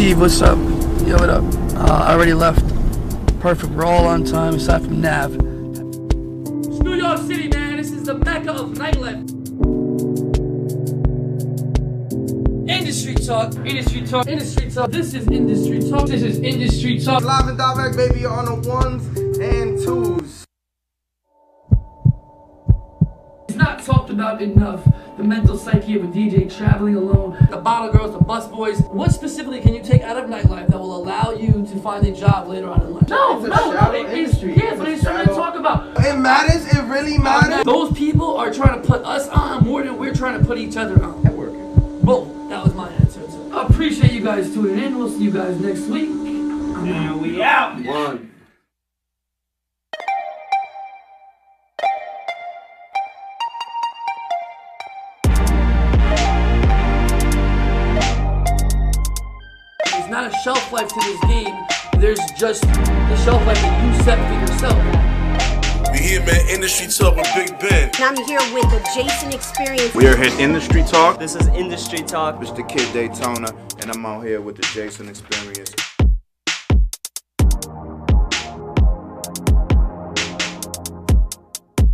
Steve, what's up? Yo, what up? I already left. Perfect, we're all on time aside from Nav. It's New York City, man. This is the mecca of nightlife. Industry talk, industry talk, industry talk. This is industry talk. This is industry talk. Live and direct, baby, on the ones and twos. It's not talked about enough. The mental psyche of a DJ traveling alone, the bottle girls, the bus boys. What specifically can you take out of nightlife that will allow you to find a job later on in life? No, industry. Yeah, but it's something to talk about. It matters. It really matters. Those people are trying to put us on more than we're trying to put each other on. Boom. That was my answer. I appreciate you guys tuning in. We'll see you guys next week. And we out. One. There's not a shelf life to this game. There's just the shelf life that you set for yourself. We here, man, Industry Talk with Big Ben. And I'm here with the Jason Experience. We are here at Industry Talk. This is Industry Talk. It's the Kid Daytona, and I'm out here with the Jason Experience.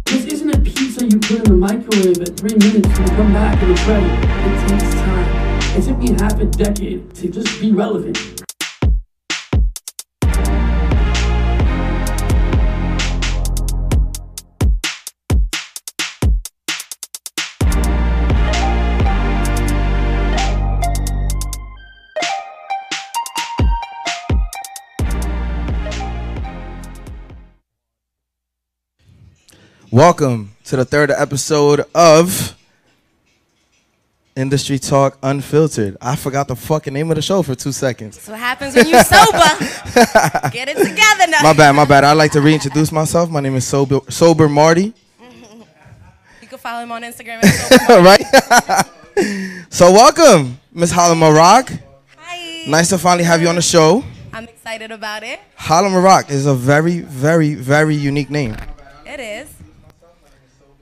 This isn't a pizza you put in the microwave at 3 minutes and you come back and it's ready. It takes time. It took me half a decade to just be relevant. Welcome to the third episode of Industry Talk Unfiltered. I forgot the fucking name of the show for 2 seconds. That's what happens when you're sober. Get it together now. My bad. I'd like to reintroduce myself. My name is Sober Marty. You can follow him on Instagram at Sober Marty. Right? So welcome, Miss Hala Maroc. Hi. Nice to finally have you on the show. I'm excited about it. Hala Maroc is a very, very, very unique name. It is.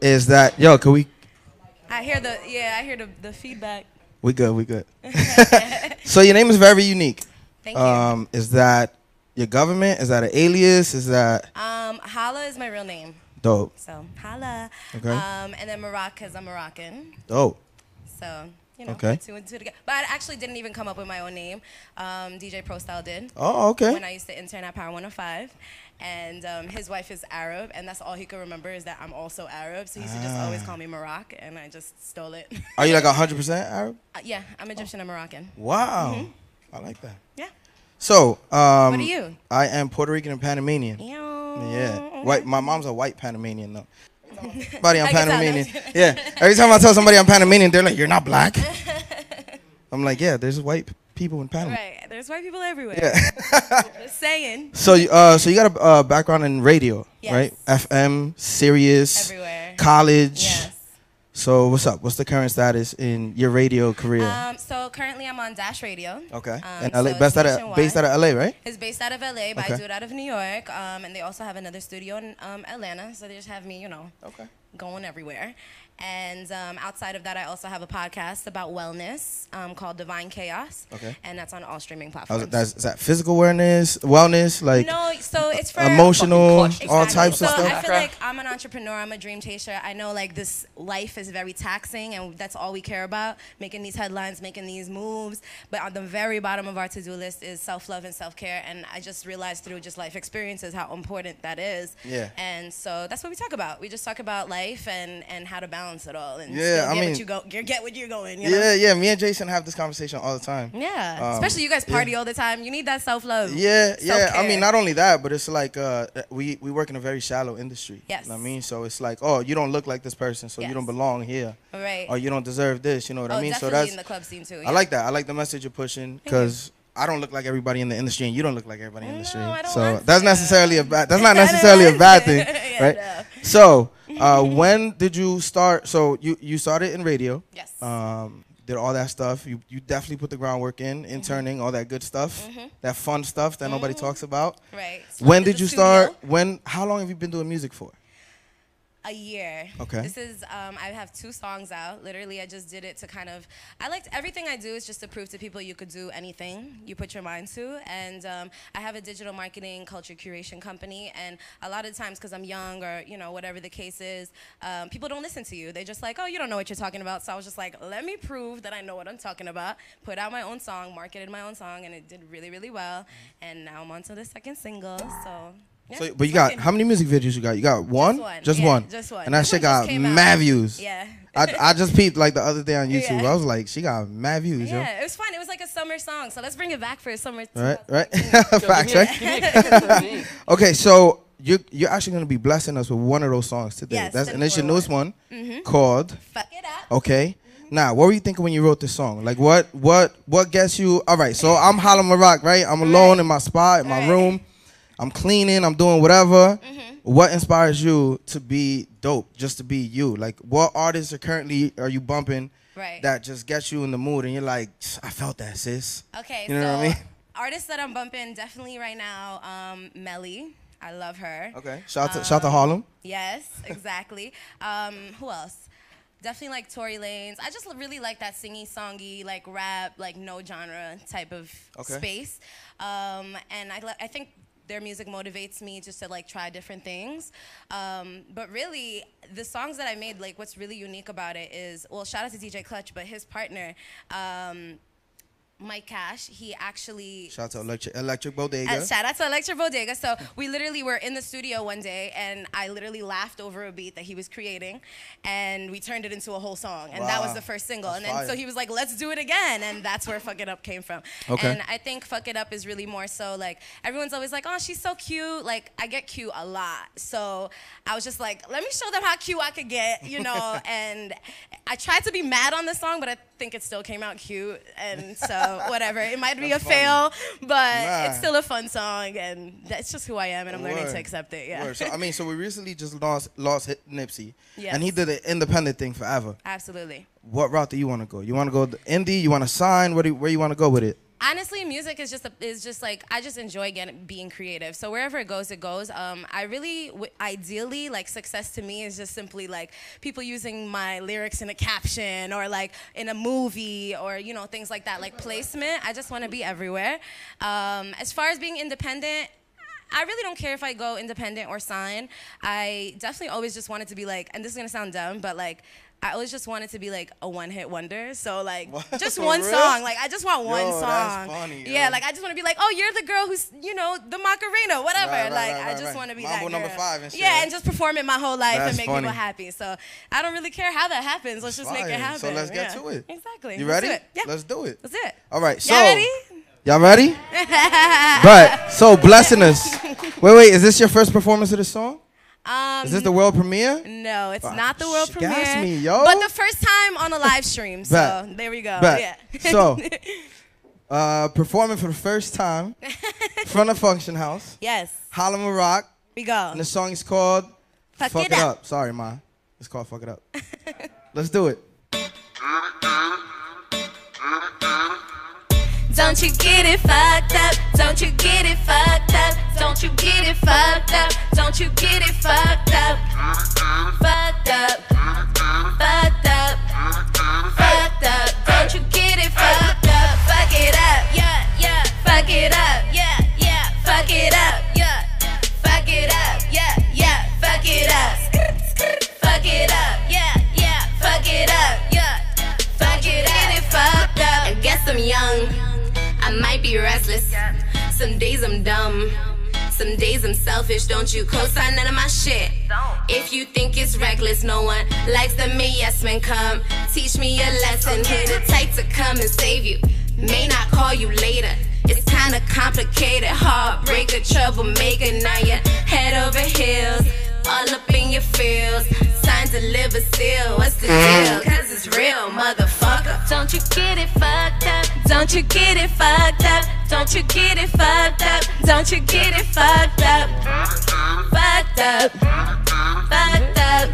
Is that, yo, can we? I hear the feedback. We good. So your name is very unique. Thank you. Is that your government? Is that an alias? Is that? Hala is my real name. Dope. So Hala. Okay. And then Maroc because I'm Moroccan. Dope. So, you know, Okay. two and two together. But I actually didn't even come up with my own name. DJ Pro Style did. Oh, okay. When I used to intern at Power 105. And his wife is Arab, and that's all he could remember is that I'm also Arab. So he used to just always call me Maroc, and I just stole it. Are you like 100% Arab? Yeah, I'm Egyptian and Moroccan. Wow. I like that. Yeah. So, What are you? I am Puerto Rican and Panamanian. Yeah. Yeah. White. My mom's a white Panamanian, though. Everybody I'm I can tell, Panamanian. no. Yeah. Every time I tell somebody I'm Panamanian, they're like, "You're not black." I'm like, "Yeah, there's white people in Panama." Right. There's white people everywhere. Yeah. Just saying. So you got a background in radio, Yes. right? FM, Sirius, Everywhere. college. Yes. So what's up? What's the current status in your radio career? So currently I'm on Dash Radio. Okay. so And LA, it's based out nationwide. of LA, right? It's based out of LA, but Okay. I do it out of New York. And they also have another studio in Atlanta. So they just have me, Okay. going everywhere. And outside of that, I also have a podcast about wellness called Divine Chaos. Okay. And that's on all streaming platforms. Is that physical awareness, wellness, like No, so it's for emotional, Exactly. all types of So stuff? I feel like I'm an entrepreneur, I'm a dream chaser. I know like this life is very taxing and that's all we care about, making these headlines, making these moves. But on the very bottom of our to-do list is self-love and self-care. And I just realized through just life experiences how important that is. Yeah. And so that's what we talk about. We just talk about life and how to balance it all. And Yeah, get what you're going, you Yeah, know? yeah. Me and Jason have this conversation all the time. Yeah, especially you guys party all the time. You need that self-love. Yeah, yeah. I self-care. mean, not only that, but it's like we work in a very shallow industry. Yes. You know what I mean? So it's like, oh, you don't look like this person, so you Yes. don't belong here. Right. Or you don't deserve this. You know what I mean? So Definitely that's in the club scene too. I like that. I like the message you're pushing because I don't look like everybody in the industry, and you don't look like everybody in the industry. I don't So want that's to. necessarily a bad. That's not necessarily a bad thing, Yeah, right? no. So when did you start? So you started in radio. Yes. Did all that stuff. You definitely put the groundwork in, interning, all that good stuff, that fun stuff that nobody talks about. Right. When At did the you studio. start? How long have you been doing music for? A year. Okay. This is, I have 2 songs out. Literally, I just did it to kind of, everything I do is just to prove to people you could do anything you put your mind to. And I have a digital marketing culture curation company. And a lot of times, because I'm young or, you know, whatever the case is, people don't listen to you. They're just like, oh, you don't know what you're talking about. So I was just like, let me prove that I know what I'm talking about. Put out my own song, marketed my own song, and it did really, really well. And now I'm on to the 2nd single, so. Yeah, so, but you got, how many music videos you got? You got one? Just one. Just one. And that shit got mad views. Yeah. I just peeped like the other day on YouTube. Yeah. I was like, she got mad views, yo. Yeah, it was fun. It was like a summer song, so let's bring it back for a summer. Right. Facts, right? Okay, so you're actually gonna be blessing us with one of those songs today. Yes, and it's your newest one called Fuck It Up. Okay. Now, what were you thinking when you wrote this song? Like, what gets you? All right, so I'm Hala Maroc, right? I'm alone in my spot, in my room. I'm cleaning, I'm doing whatever. What inspires you to be dope, just to be you? Like, what artists are you bumping that just gets you in the mood and you're like, I felt that, sis? Okay, you know what I mean? Artists that I'm bumping definitely right now, Melly. I love her. Okay, shout to Harlem. Yes, exactly. Who else? Definitely like Tory Lanez. I just really like that singy, songy, like rap, like no genre type of space. And I think their music motivates me just to like try different things. But really, the songs that I made, like what's really unique about it is, well, shout out to DJ Clutch, but his partner, Mike Cash, he actually... Shout out to Electric Bodega. Shout out to Electric Bodega. So we literally were in the studio one day, and I literally laughed over a beat that he was creating, and we turned it into a whole song. And that was the first single. That's and then fire. So he was like, let's do it again. And that's where Fuck It Up came from. Okay. And I think Fuck It Up is really more so like, everyone's always like, oh, she's so cute. Like, I get cute a lot. So I was just like, let me show them how cute I could get, you know. And I tried to be mad on the song, but I think it still came out cute. And so... whatever. It might be a fail, but it's still a fun song, and that's just who I am, and I'm learning to accept it. Yeah. So I mean, so we recently just lost Nipsey, and he did an independent thing forever. Absolutely. What route do you want to go? You want to go indie? You want to sign? Where you want to go with it? Honestly, music is just like, I just enjoy being creative. So wherever it goes, it goes. I really, ideally, like success to me is just simply like people using my lyrics in a caption or like in a movie or, you know, things like that, like placement. I just want to be everywhere. As far as being independent, I really don't care if I go independent or sign. I definitely always just wanted to be like, and this is going to sound dumb, but like, I always just wanted to be like a one-hit wonder. So like just one song. Like I just want one song. That's funny, yeah, like I just want to be like, oh, you're the girl who's, you know, the Macarena, whatever. I just want to be that girl. Number 5 and shit. Yeah, and just perform it my whole life and make people happy. So I don't really care how that happens. Let's just make it happen. So let's get to it. Exactly. You ready? Yeah. Let's do it. Let's do it. All right. So y'all ready? Y'all ready? But so blessing us. Wait. Is this your first performance of this song? Is this the world premiere? No, it's not the world premiere. Gas me, yo. But the first time on a live stream. So there we go. Yeah. So performing for the first time in front of Function House. Yes. Hala Maroc. We go. And the song is called Fuck It Up. Sorry, Ma. It's called Fuck It Up. Let's do it. Don't you get it fucked up? Don't you get it fucked up? Don't you get it fucked up? Don't you get it fucked up? Fucked up. Fucked up. Fucked up. Don't you get it fucked up? Fuck it up. Yeah, yeah. Fuck it up. Yeah, yeah. Fuck it up. Yeah. Fuck it up. Yeah, yeah. Fuck it up. Fuck it up. Yeah, yeah. Fuck it up. Yeah. Fuck it up. Get it fucked up. I guess I'm young. I might be restless. Some days I'm dumb. Some days I'm selfish. Don't you co-sign none of my shit. If you think it's reckless, no one likes the me. Yes, man, come teach me a lesson. Hit it tight to come and save you. May not call you later. It's kinda complicated. Heartbreaker, troublemaker. Now you're head over heels. All up in your feels. Sign to live a seal. What's the deal? Cause it's real, motherfucker. Don't you get it fucked up? Don't you get it fucked up? Don't you get it fucked up? Don't you get it fucked up? Fucked up. Fucked up.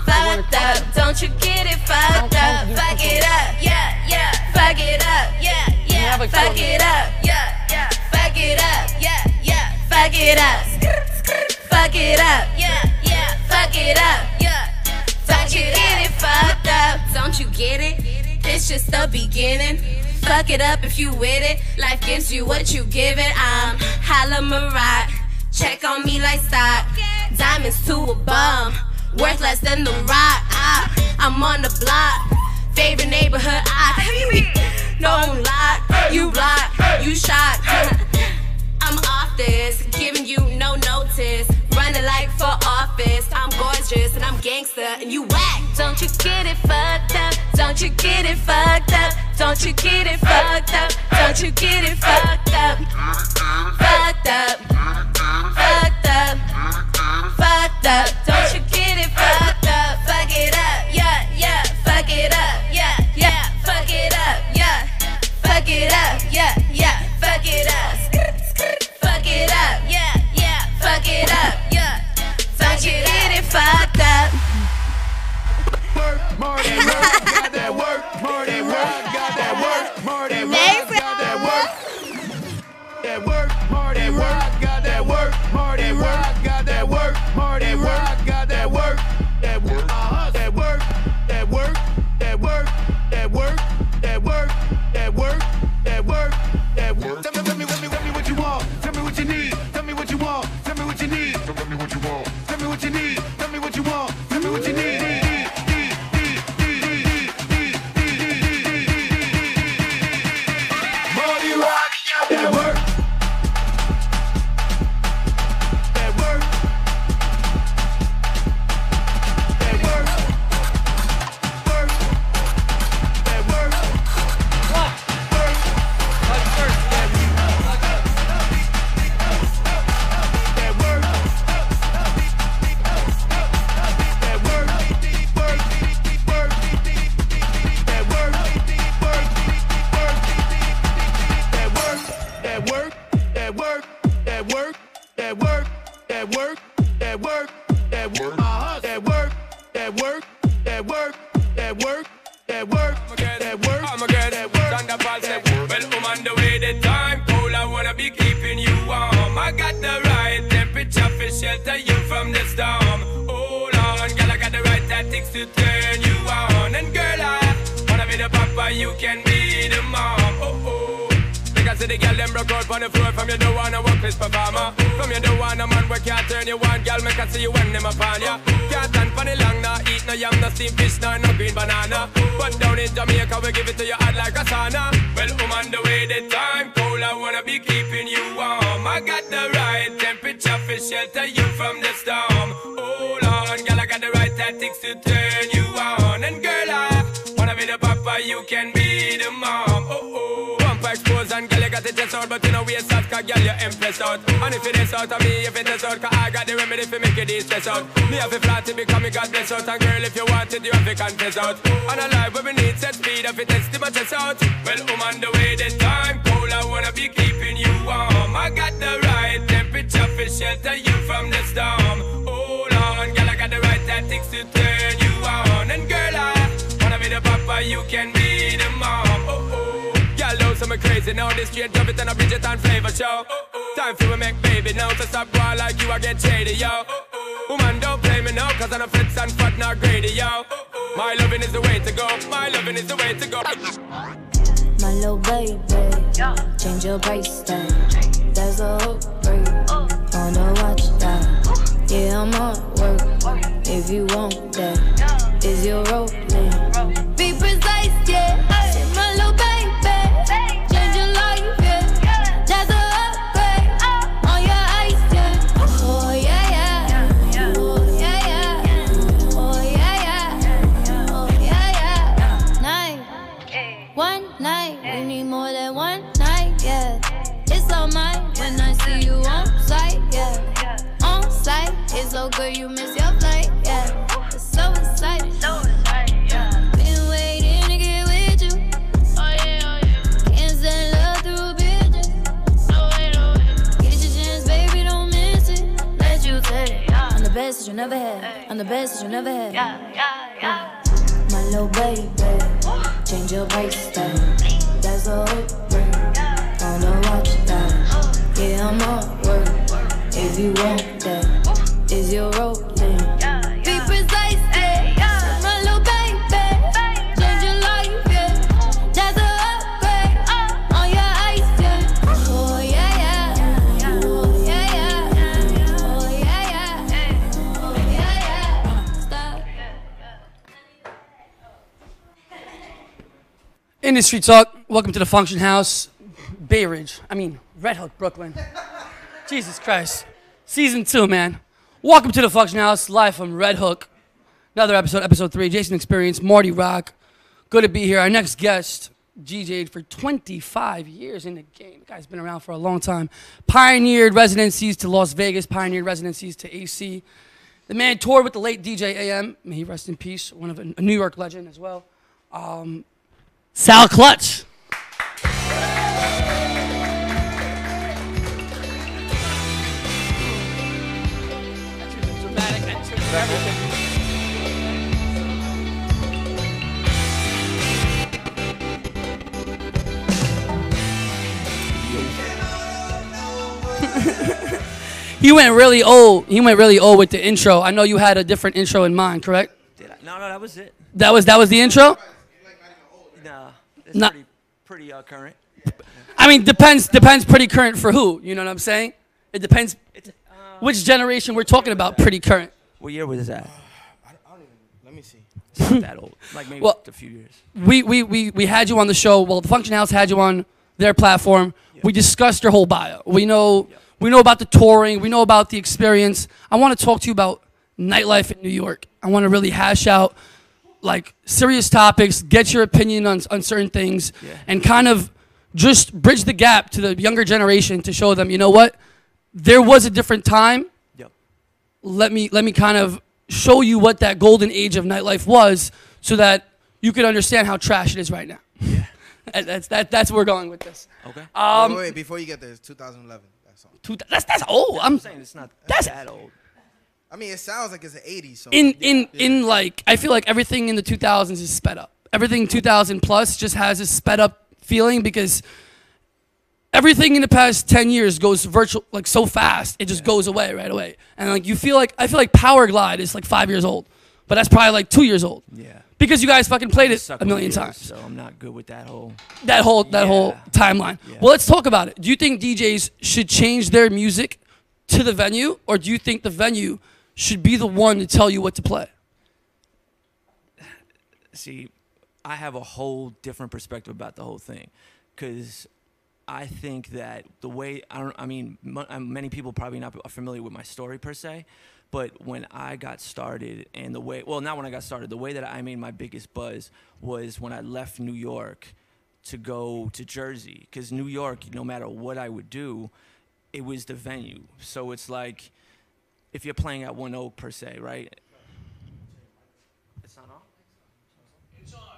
Fucked up. Don't you get it fucked up? Fuck it up. Yeah, yeah. Fuck it up. Yeah, yeah. Fuck it up. Yeah, yeah. Fuck it up. Yeah, yeah. Fuck it up. Fuck it up. Yeah, yeah. Fuck it up. get it? It's just the beginning. Fuck it up if you with it. Life gives you what you give it. I'm Hala Maroc. Check on me like stock. Diamonds to a bum. Worth less than the rock. I'm on the block. Favorite neighborhood. Don't lock. You block. You shot. I'm off this. Giving you no notice. Running like for office. I'm gorgeous and I'm gangster and you whack. Don't you get it fucked up? Don't you get it fucked up? Don't you get it fucked up? Don't you get it fucked up? Fucked up. Fucked up. Fucked up. Don't you get it fucked up? Fuck it up. Yeah, yeah. Fuck it up. Yeah, yeah. Fuck it up. Yeah. Fuck it up. Yeah, yeah. Fuck it up. Fuck it up. Yeah, yeah. Fuck it up. Yeah. Don't you get it fucked up? Work, Marty, work, got that work, Marty, work, got that work, Marty, work, got that work. That work, Marty, work, got that work, Marty, work, got that work, Marty, work, got that work. That work, that work, that work, that work, that work, that work, that work, that work, that work. Tell me what you want. Tell me what you need. Tell me what you want. Tell me what you need. Tell me what you want. Tell me what you need. Tell me what you want. Tell me what you need. And if it is out of me, if it is out, cause I got the remedy for make it easy stress out. Me have a flat to become me God bless out. And girl, if you want it, you have to confess out. And a life where we need set speed, if it is to my chest out. Well, I'm on the way, the time cold, I wanna be keeping you warm. I got the right temperature for shelter you from the storm. Hold on, girl, I got the right tactics to turn you on. And girl, I wanna be the papa, you can be the mom. Girl, know some crazy now, this straight drop it and a Bridget and flavor show. Time for we make baby now, to stop going like you, I get shady, yo. Woman, don't play me now, cause I'm a fits and fat, not greedy, yo. My loving is the way to go, my loving is the way to go. My little baby, change your price tag. There's a hook break, wanna watch that. Yeah, I'm on work, if you want that. Is your role play? Be precise, yeah. My little baby, change your life, yeah. There's a one night, we need more than one night, yeah. It's all mine when I see you on site, yeah. On site, it's so good you miss your flight, yeah. It's so exciting, yeah. Been waiting to get with you, oh yeah, oh yeah. Can't send love through bitches, oh yeah. Get your chance, baby, don't miss it. Let you take it, I'm the best that you never had, I'm the best that you never had, yeah. My little baby, change your price tag. That's a hook break, wanna watch that. Yeah, I'm on work, if you want that. Is your role play? Be precise, yeah. My little baby, change your Industry Talk. Welcome to the Function House, Bay Ridge. Red Hook, Brooklyn. Jesus Christ. Season 2, man. Welcome to the Function House, live from Red Hook. Another episode 3, Jason Experience, Marty Rock. Good to be here. Our next guest, DJ'd for 25 years in the game. The guy's been around for a long time. Pioneered residencies to Las Vegas, pioneered residencies to AC. The man toured with the late DJ AM. May he rest in peace. One of a New York legend as well. Sal Klutch. Dramatic entrance. He went really old. He went really old with the intro. I know you had a different intro in mind, correct? Did I? No, that was it. That was the intro? Nah, it's pretty current. Depends pretty current for who? You know what I'm saying? It depends which generation we're talking about pretty current. What year was that? I don't even, let me see. It's not that old. Like maybe a few years. We had you on the show. Well, the Function House had you on their platform. Yep. We discussed your whole bio. We know about the touring. We know about the experience. I want to talk to you about nightlife in New York. I want to really hash out like serious topics, get your opinion on certain things, and kind of just bridge the gap to the younger generation to show them, you know what, there was a different time. Yep. Let me kind of show you what that golden age of nightlife was, so that you could understand how trash it is right now. Yeah. That's where we're going with this. Okay. Wait, before you get there, it's 2011. That's old. I'm saying it's not that old. It sounds like it's the 80s. So in like, I feel like everything in the 2000s is sped up. Everything 2000 plus just has a sped up feeling, because everything in the past 10 years goes virtual, like so fast. It just goes away right away. And like I feel like Power Glide is like 5 years old, but that's probably like 2 years old. Yeah. Because you guys fucking played it a million times. So I'm not good with that whole timeline. Yeah. Well, let's talk about it. Do you think DJs should change their music to the venue, or do you think the venue should be the one to tell you what to play? See, I have a whole different perspective about the whole thing, because I think that the way many people probably not are familiar with my story per se. But when I got started, and the way that I made my biggest buzz was when I left New York to go to Jersey. Because New York, no matter what I would do, it was the venue. So it's like, if you're playing at One Oak per se, right? It's not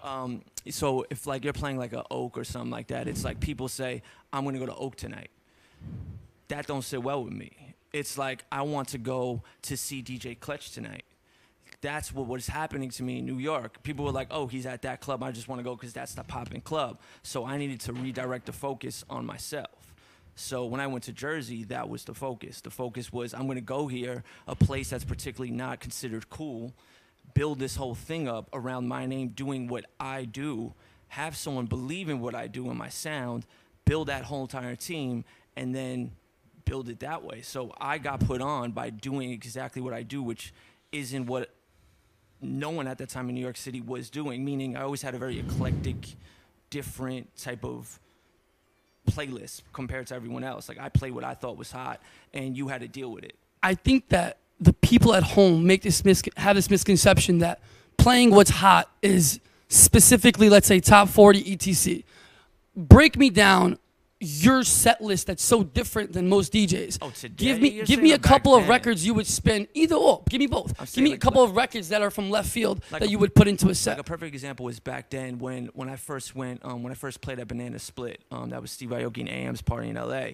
on? So if like you're playing like an Oak or something like that, it's like people say, I'm going to go to Oak tonight. That don't sit well with me. It's like, I want to go to see DJ Klutch tonight. That's what was happening to me in New York. People were like, oh, he's at that club. I just want to go because that's the popping club. So I needed to redirect the focus on myself. So when I went to Jersey, that was the focus. The focus was, I'm going to go here, a place that's particularly not considered cool, build this whole thing up around my name, doing what I do, have someone believe in what I do and my sound, build that whole entire team, and then build it that way. So I got put on by doing exactly what I do, which isn't what no one at that time in New York City was doing, meaning I always had a very eclectic, different type of playlist compared to everyone else. Like, I played what I thought was hot, and you had to deal with it. I think that the people at home have this misconception that playing what's hot is specifically, let's say, top 40 etc. Break me down your set list that's so different than most DJs. Oh, today? Give me a couple of records you would spin, either or. Give me both. Give me a couple of records that are from left field that you would put into a set. Like a perfect example was back then when I first went, when I first played at Banana Split. That was Steve Aoki and AM's party in LA.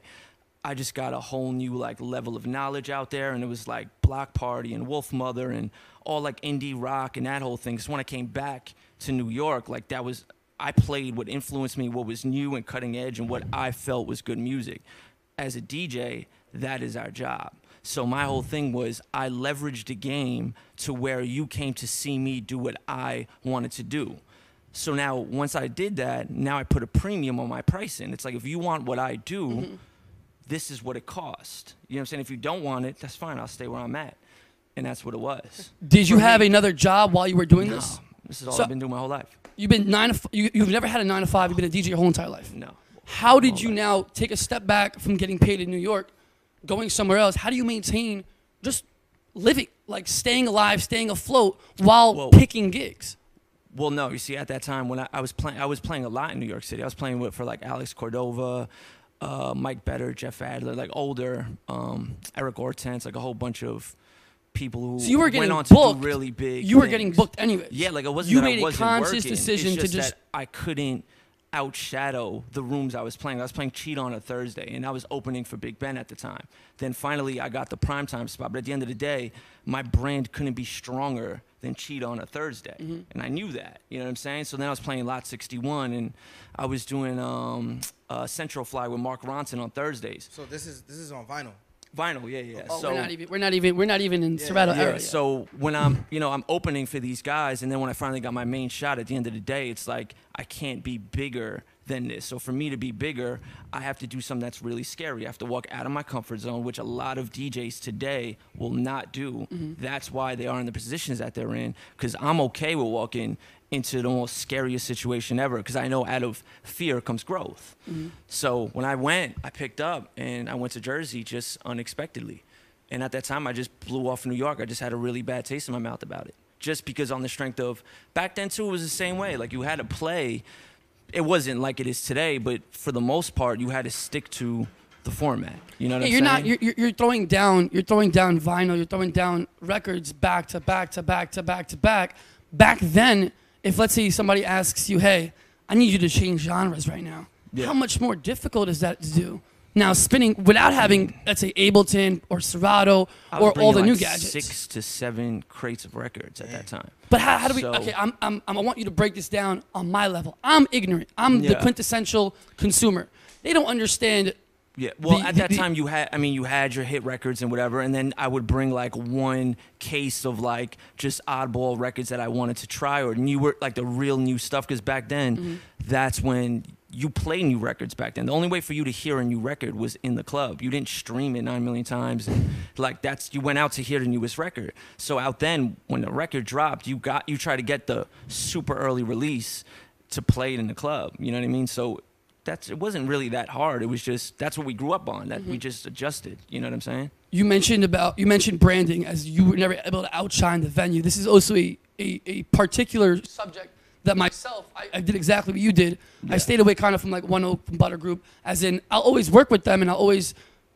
I just got a whole new like level of knowledge out there, and it was like Block Party and Wolf Mother and all like indie rock and that whole thing. So when I came back to New York, like that was, I played what influenced me, what was new and cutting edge, and what I felt was good music. As a DJ, that is our job. So my whole thing was I leveraged the game to where you came to see me do what I wanted to do. So now once I did that, now I put a premium on my pricing. It's like, if you want what I do, this is what it costs. You know what I'm saying? If you don't want it, that's fine. I'll stay where I'm at. And that's what it was. Did you have another job while you were doing this? This is all I've been doing my whole life. You've been you've never had a 9 to 5. You've been a DJ your whole entire life. No. How did you now take a step back from getting paid in New York, going somewhere else? How do you maintain just living, like staying alive, staying afloat while picking gigs? Well, no, you see, at that time when I was playing a lot in New York City. I was playing for like Alex Cordova, Mike Better, Jeff Adler, like older, Eric Hortense, like a whole bunch of people who you were getting went on to booked. do really big You were things. getting booked anyway. Yeah, like it wasn't you that made I wasn't a conscious working. decision it's to just just. that I couldn't outshadow the rooms I was playing. I was playing Cheat On a Thursday, and I was opening for Big Ben at the time. Then finally, I got the primetime spot. But at the end of the day, my brand couldn't be stronger than Cheat On a Thursday, and I knew that. You know what I'm saying? So then I was playing Lot 61, and I was doing Central Fly with Mark Ronson on Thursdays. So this is on vinyl. Vinyl, yeah. Oh, so we're not even in Serato area. So when I'm opening for these guys, and then when I finally got my main shot, at the end of the day, it's like I can't be bigger than this. So for me to be bigger, I have to do something that's really scary. I have to walk out of my comfort zone, which a lot of DJs today will not do. That's why they are in the positions that they're in, because I'm okay with walking into the most scariest situation ever, because I know out of fear comes growth. So when I went, I picked up, and I went to Jersey just unexpectedly. And at that time, I just blew off New York. I just had a really bad taste in my mouth about it. Just because on the strength of, back then too, it was the same way. Like you had to play. It wasn't like it is today, but for the most part, you had to stick to the format. You know what I'm saying? You're throwing down vinyl, you're throwing down records back to back to back to back to back. Back then, if let's say somebody asks you, hey, I need you to change genres right now, how much more difficult is that to do? Now spinning without having, let's say, Ableton or Serato or all the new gadgets. 6 to 7 crates of records at that time. But how do we? Okay, I want you to break this down on my level. I'm ignorant. I'm the quintessential consumer. They don't understand. Yeah, well, at that time you had your hit records and whatever, and then I would bring like one case of like just oddball records that I wanted to try or newer, like the real new stuff. Because back then, that's when you play new records. Back then, the only way for you to hear a new record was in the club. You didn't stream it 9 million times, and like you went out to hear the newest record. So out then, when the record dropped, you try to get the super early release to play it in the club. You know what I mean? So it wasn't really that hard. It was just, that's what we grew up on, that we just adjusted. You know what I'm saying? You mentioned branding as you were never able to outshine the venue. This is also a particular subject that myself, I did exactly what you did. I stayed away kind of from like One Oak Butter Group, as in I'll always work with them and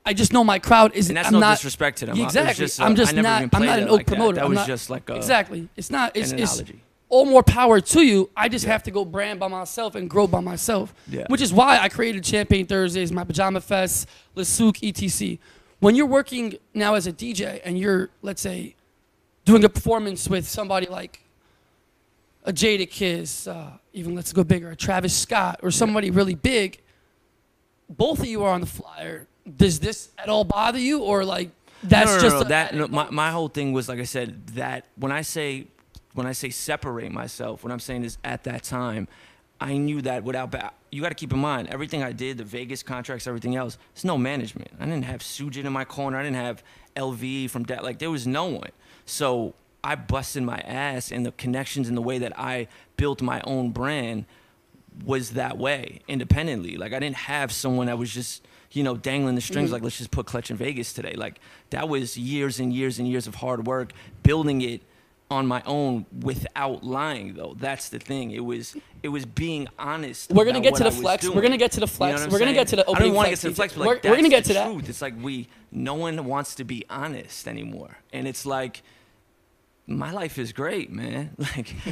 I just know my crowd isn't. And that's no disrespect to them. Exactly. I'm not an Oak promoter. That was just like exactly. It's not. It's analogy. All more power to you. I just have to go brand by myself and grow by myself. Yeah. Which is why I created Champagne Thursdays, my Pajama Fest, Le Souk, etc. When you're working now as a DJ and you're, let's say, doing a performance with somebody like a Jadakiss, even let's go bigger, a Travis Scott, or somebody really big, both of you are on the flyer. Does this at all bother you, or like that's my whole thing was, like I said, that when I say separate myself, what I'm saying is at that time, I knew that you got to keep in mind, everything I did, the Vegas contracts, everything else, there's no management. I didn't have Sujit in my corner. I didn't have LV from that. Like, there was no one. So I busted my ass, and the connections and the way that I built my own brand was that way, independently. Like, I didn't have someone that was just, dangling the strings, like, let's just put Klutch in Vegas today. Like, that was years and years and years of hard work, building it on my own without lying, though. That's the thing. It was being honest. We're gonna get to the flex. We're gonna get to the flex. We're gonna get to the opening. I don't want to get to the flex, but like, we're gonna get to the that. truth. It's like no one wants to be honest anymore, and it's like, my life is great, man.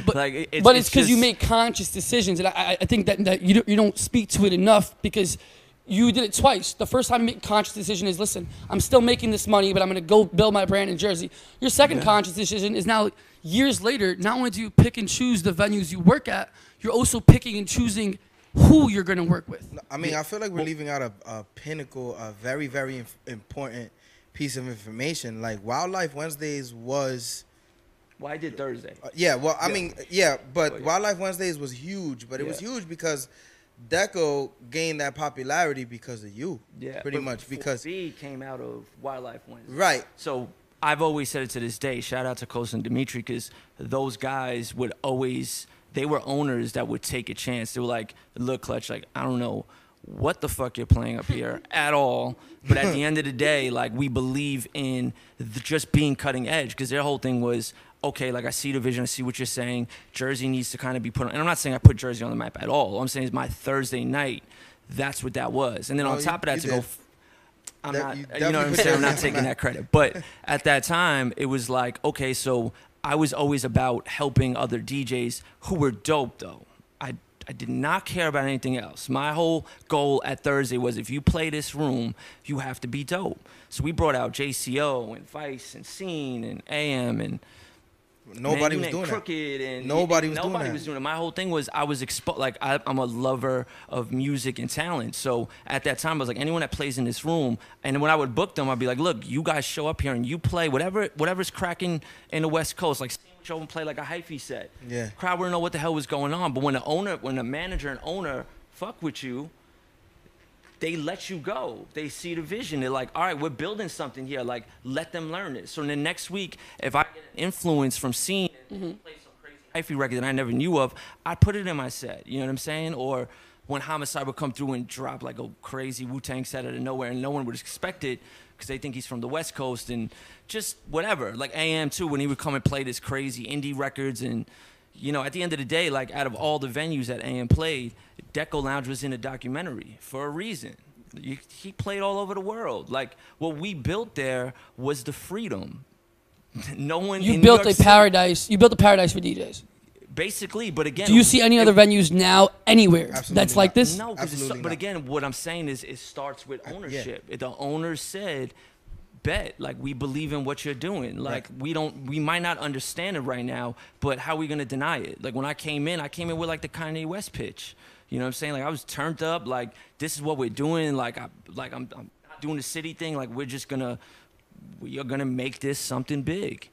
But it's because you make conscious decisions, and I think that you don't speak to it enough, because you did it twice. The first time you make a conscious decision is, listen, I'm still making this money, but I'm going to go build my brand in Jersey. Your second conscious decision is now, years later, not only do you pick and choose the venues you work at, you're also picking and choosing who you're going to work with. I mean, I feel like we're leaving out a pinnacle, a very, very important piece of information. Like, Wildlife Wednesdays was... Well, I did Thursday. But Wildlife Wednesdays was huge, but it was huge because Deco gained that popularity because of you. Yeah, pretty much, because B came out of Wildlife Wednesday. Right. So I've always said it to this day. Shout out to Costa and Dimitri, because those guys would always, they were owners that would take a chance. They were like, look, Klutch, like, I don't know what the fuck you're playing up here at all. But at the end of the day, like, we believe in just being cutting edge, because their whole thing was, okay, like, I see the vision, I see what you're saying. Jersey needs to kind of be put on. And I'm not saying I put Jersey on the map at all. All I'm saying is my Thursday night, that's what that was. And then on top of that, to go, I'm not, you know what I'm saying? I'm not taking that credit. But at that time, it was like, okay, so I was always about helping other DJs who were dope, though. I did not care about anything else. My whole goal at Thursday was, if you play this room, you have to be dope. So we brought out JCO and Vice and Scene and AM and nobody was doing Crooked that. And nobody was doing it. My whole thing was, I was exposed. Like, I'm a lover of music and talent. So at that time, I was like, anyone that plays in this room, and when I would book them, I'd be like, look, you guys show up here and you play whatever's cracking in the West Coast. Like, show and play like a hyphy set. Yeah. Crowd wouldn't know what the hell was going on. But when the manager and owner fuck with you, they let you go. They see the vision. They're like, all right, we're building something here. Like, let them learn it. So then next week, if I get an influence from Scene and play some crazy hyphy record that I never knew of, I put it in my set. You know what I'm saying? Or when Homicide would come through and drop like a crazy Wu-Tang set out of nowhere, and no one would expect it because they think he's from the West Coast, and just whatever. Like AM too, when he would come and play this crazy indie records. And you know, at the end of the day, like, out of all the venues that AM played, Deco Lounge was in a documentary for a reason. He played all over the world. Like, what we built there was the freedom. No one. You built a paradise. You built a paradise for DJs. Basically, but again, do you see any other venues now anywhere that's like this? No, but again, what I'm saying is, it starts with ownership. The owners said, bet, like, we believe in what you're doing. Like, we might not understand it right now, but how are we gonna deny it? Like, when I came in with like the Kanye West pitch. You know what I'm saying? Like, I was turned up. Like, this is what we're doing. Like, I'm not doing the city thing. Like, we are gonna make this something big,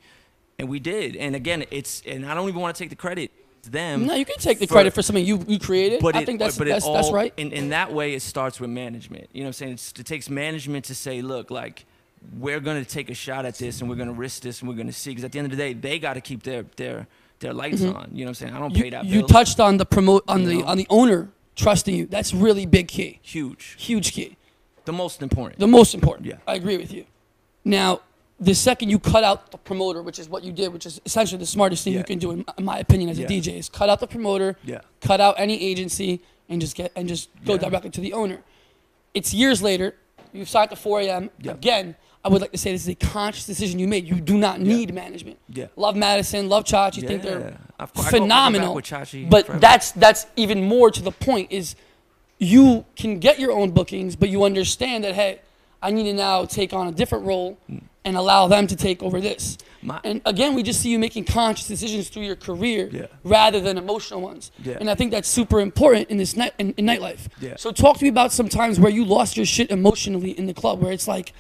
and we did. And again, and I don't even want to take the credit. It's them. No, you can take the credit for something you created. But I think that's right. In that way, it starts with management. You know what I'm saying? It takes management to say, look, like, we're gonna take a shot at this, and we're gonna risk this, and we're gonna see. Because at the end of the day, they got to keep their lights on. You know what I'm saying? I don't pay that bill. You touched on the owner trusting you. That's really big key. Huge key. The most important. Yeah. I agree with you. Now, the second you cut out the promoter, which is what you did, which is essentially the smartest thing you can do, in my opinion, as a DJ, is cut out the promoter, cut out any agency, and just go directly to the owner. It's years later. You've signed to 4 a.m. Again, I would like to say this is a conscious decision you made. You do not need management. Love Madison, love Chachi. Think they're phenomenal. But that's even more to the point, is you can get your own bookings, but you understand that, hey, I need to now take on a different role and allow them to take over this. And again, we just see you making conscious decisions through your career rather than emotional ones. And I think that's super important in this in nightlife. So talk to me about some times where you lost your shit emotionally in the club, where it's like,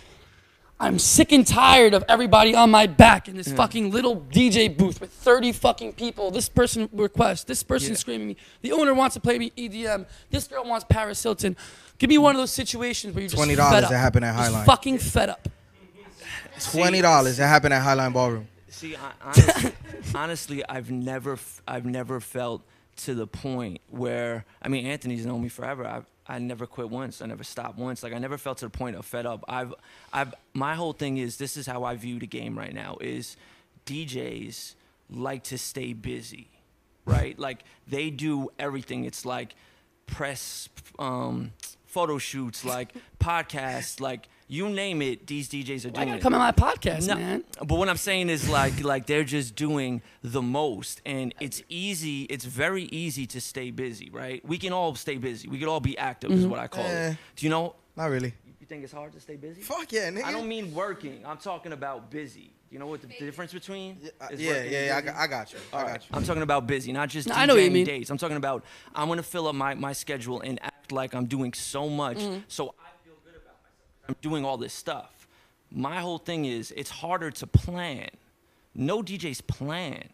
I'm sick and tired of everybody on my back in this fucking little DJ booth with 30 fucking people. This person requests, this person screaming me. The owner wants to play me EDM. This girl wants Paris Hilton. Give me one of those situations where you're just $20 fed up. that happened at Highline. Fucking fed up. $20 that happened at Highline Ballroom. See, honestly, I've never felt to the point where, I mean, Anthony's known me forever. I never quit once. I never stopped once. Like, I never felt to the point of fed up. My whole thing is, this is how I view the game right now, is DJs like to stay busy, right? Like, they do everything. It's like press, photo shoots, like podcasts, like, you name it, these DJs are doing it. Come on my podcast, man. But what I'm saying is, like they're just doing the most, and it's easy. It's very easy to stay busy, right? We can all stay busy. We could all be active, is what I call it. Do you know? Not really. You think it's hard to stay busy? Fuck yeah, nigga. I don't mean working. I'm talking about busy. You know what the difference between? I got you. I got you. I'm talking about busy, not just I know what you mean. days. I'm talking about, I'm gonna fill up my schedule and act like I'm doing so much, so I feel good about myself. I'm doing all this stuff. My whole thing is, it's harder to plan. No DJs plan.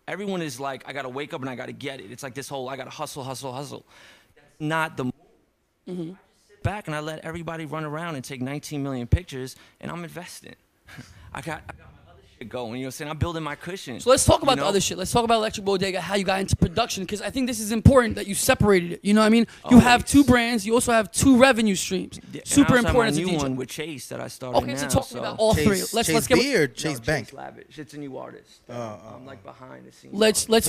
Everyone is like, I gotta wake up and I gotta get it. It's like this whole, I gotta hustle. That's not the move. I just sit back and I let everybody run around and take 19 million pictures, and I'm investing. I got my shit going. You know what I'm saying? I'm building my cushion. So let's talk about the other shit. Let's talk about Electric Bodega, how you got into production, because I think this is important that you separated it. You know what I mean? You have two brands. You also have two revenue streams. Yeah, Super and I also important have as my a new DJ. one with Chase that I started Okay, now. so talk about all three. Let's Chase get B or Chase Bank? Chase Lavish. It's a new artist. I'm like behind the scenes. Let's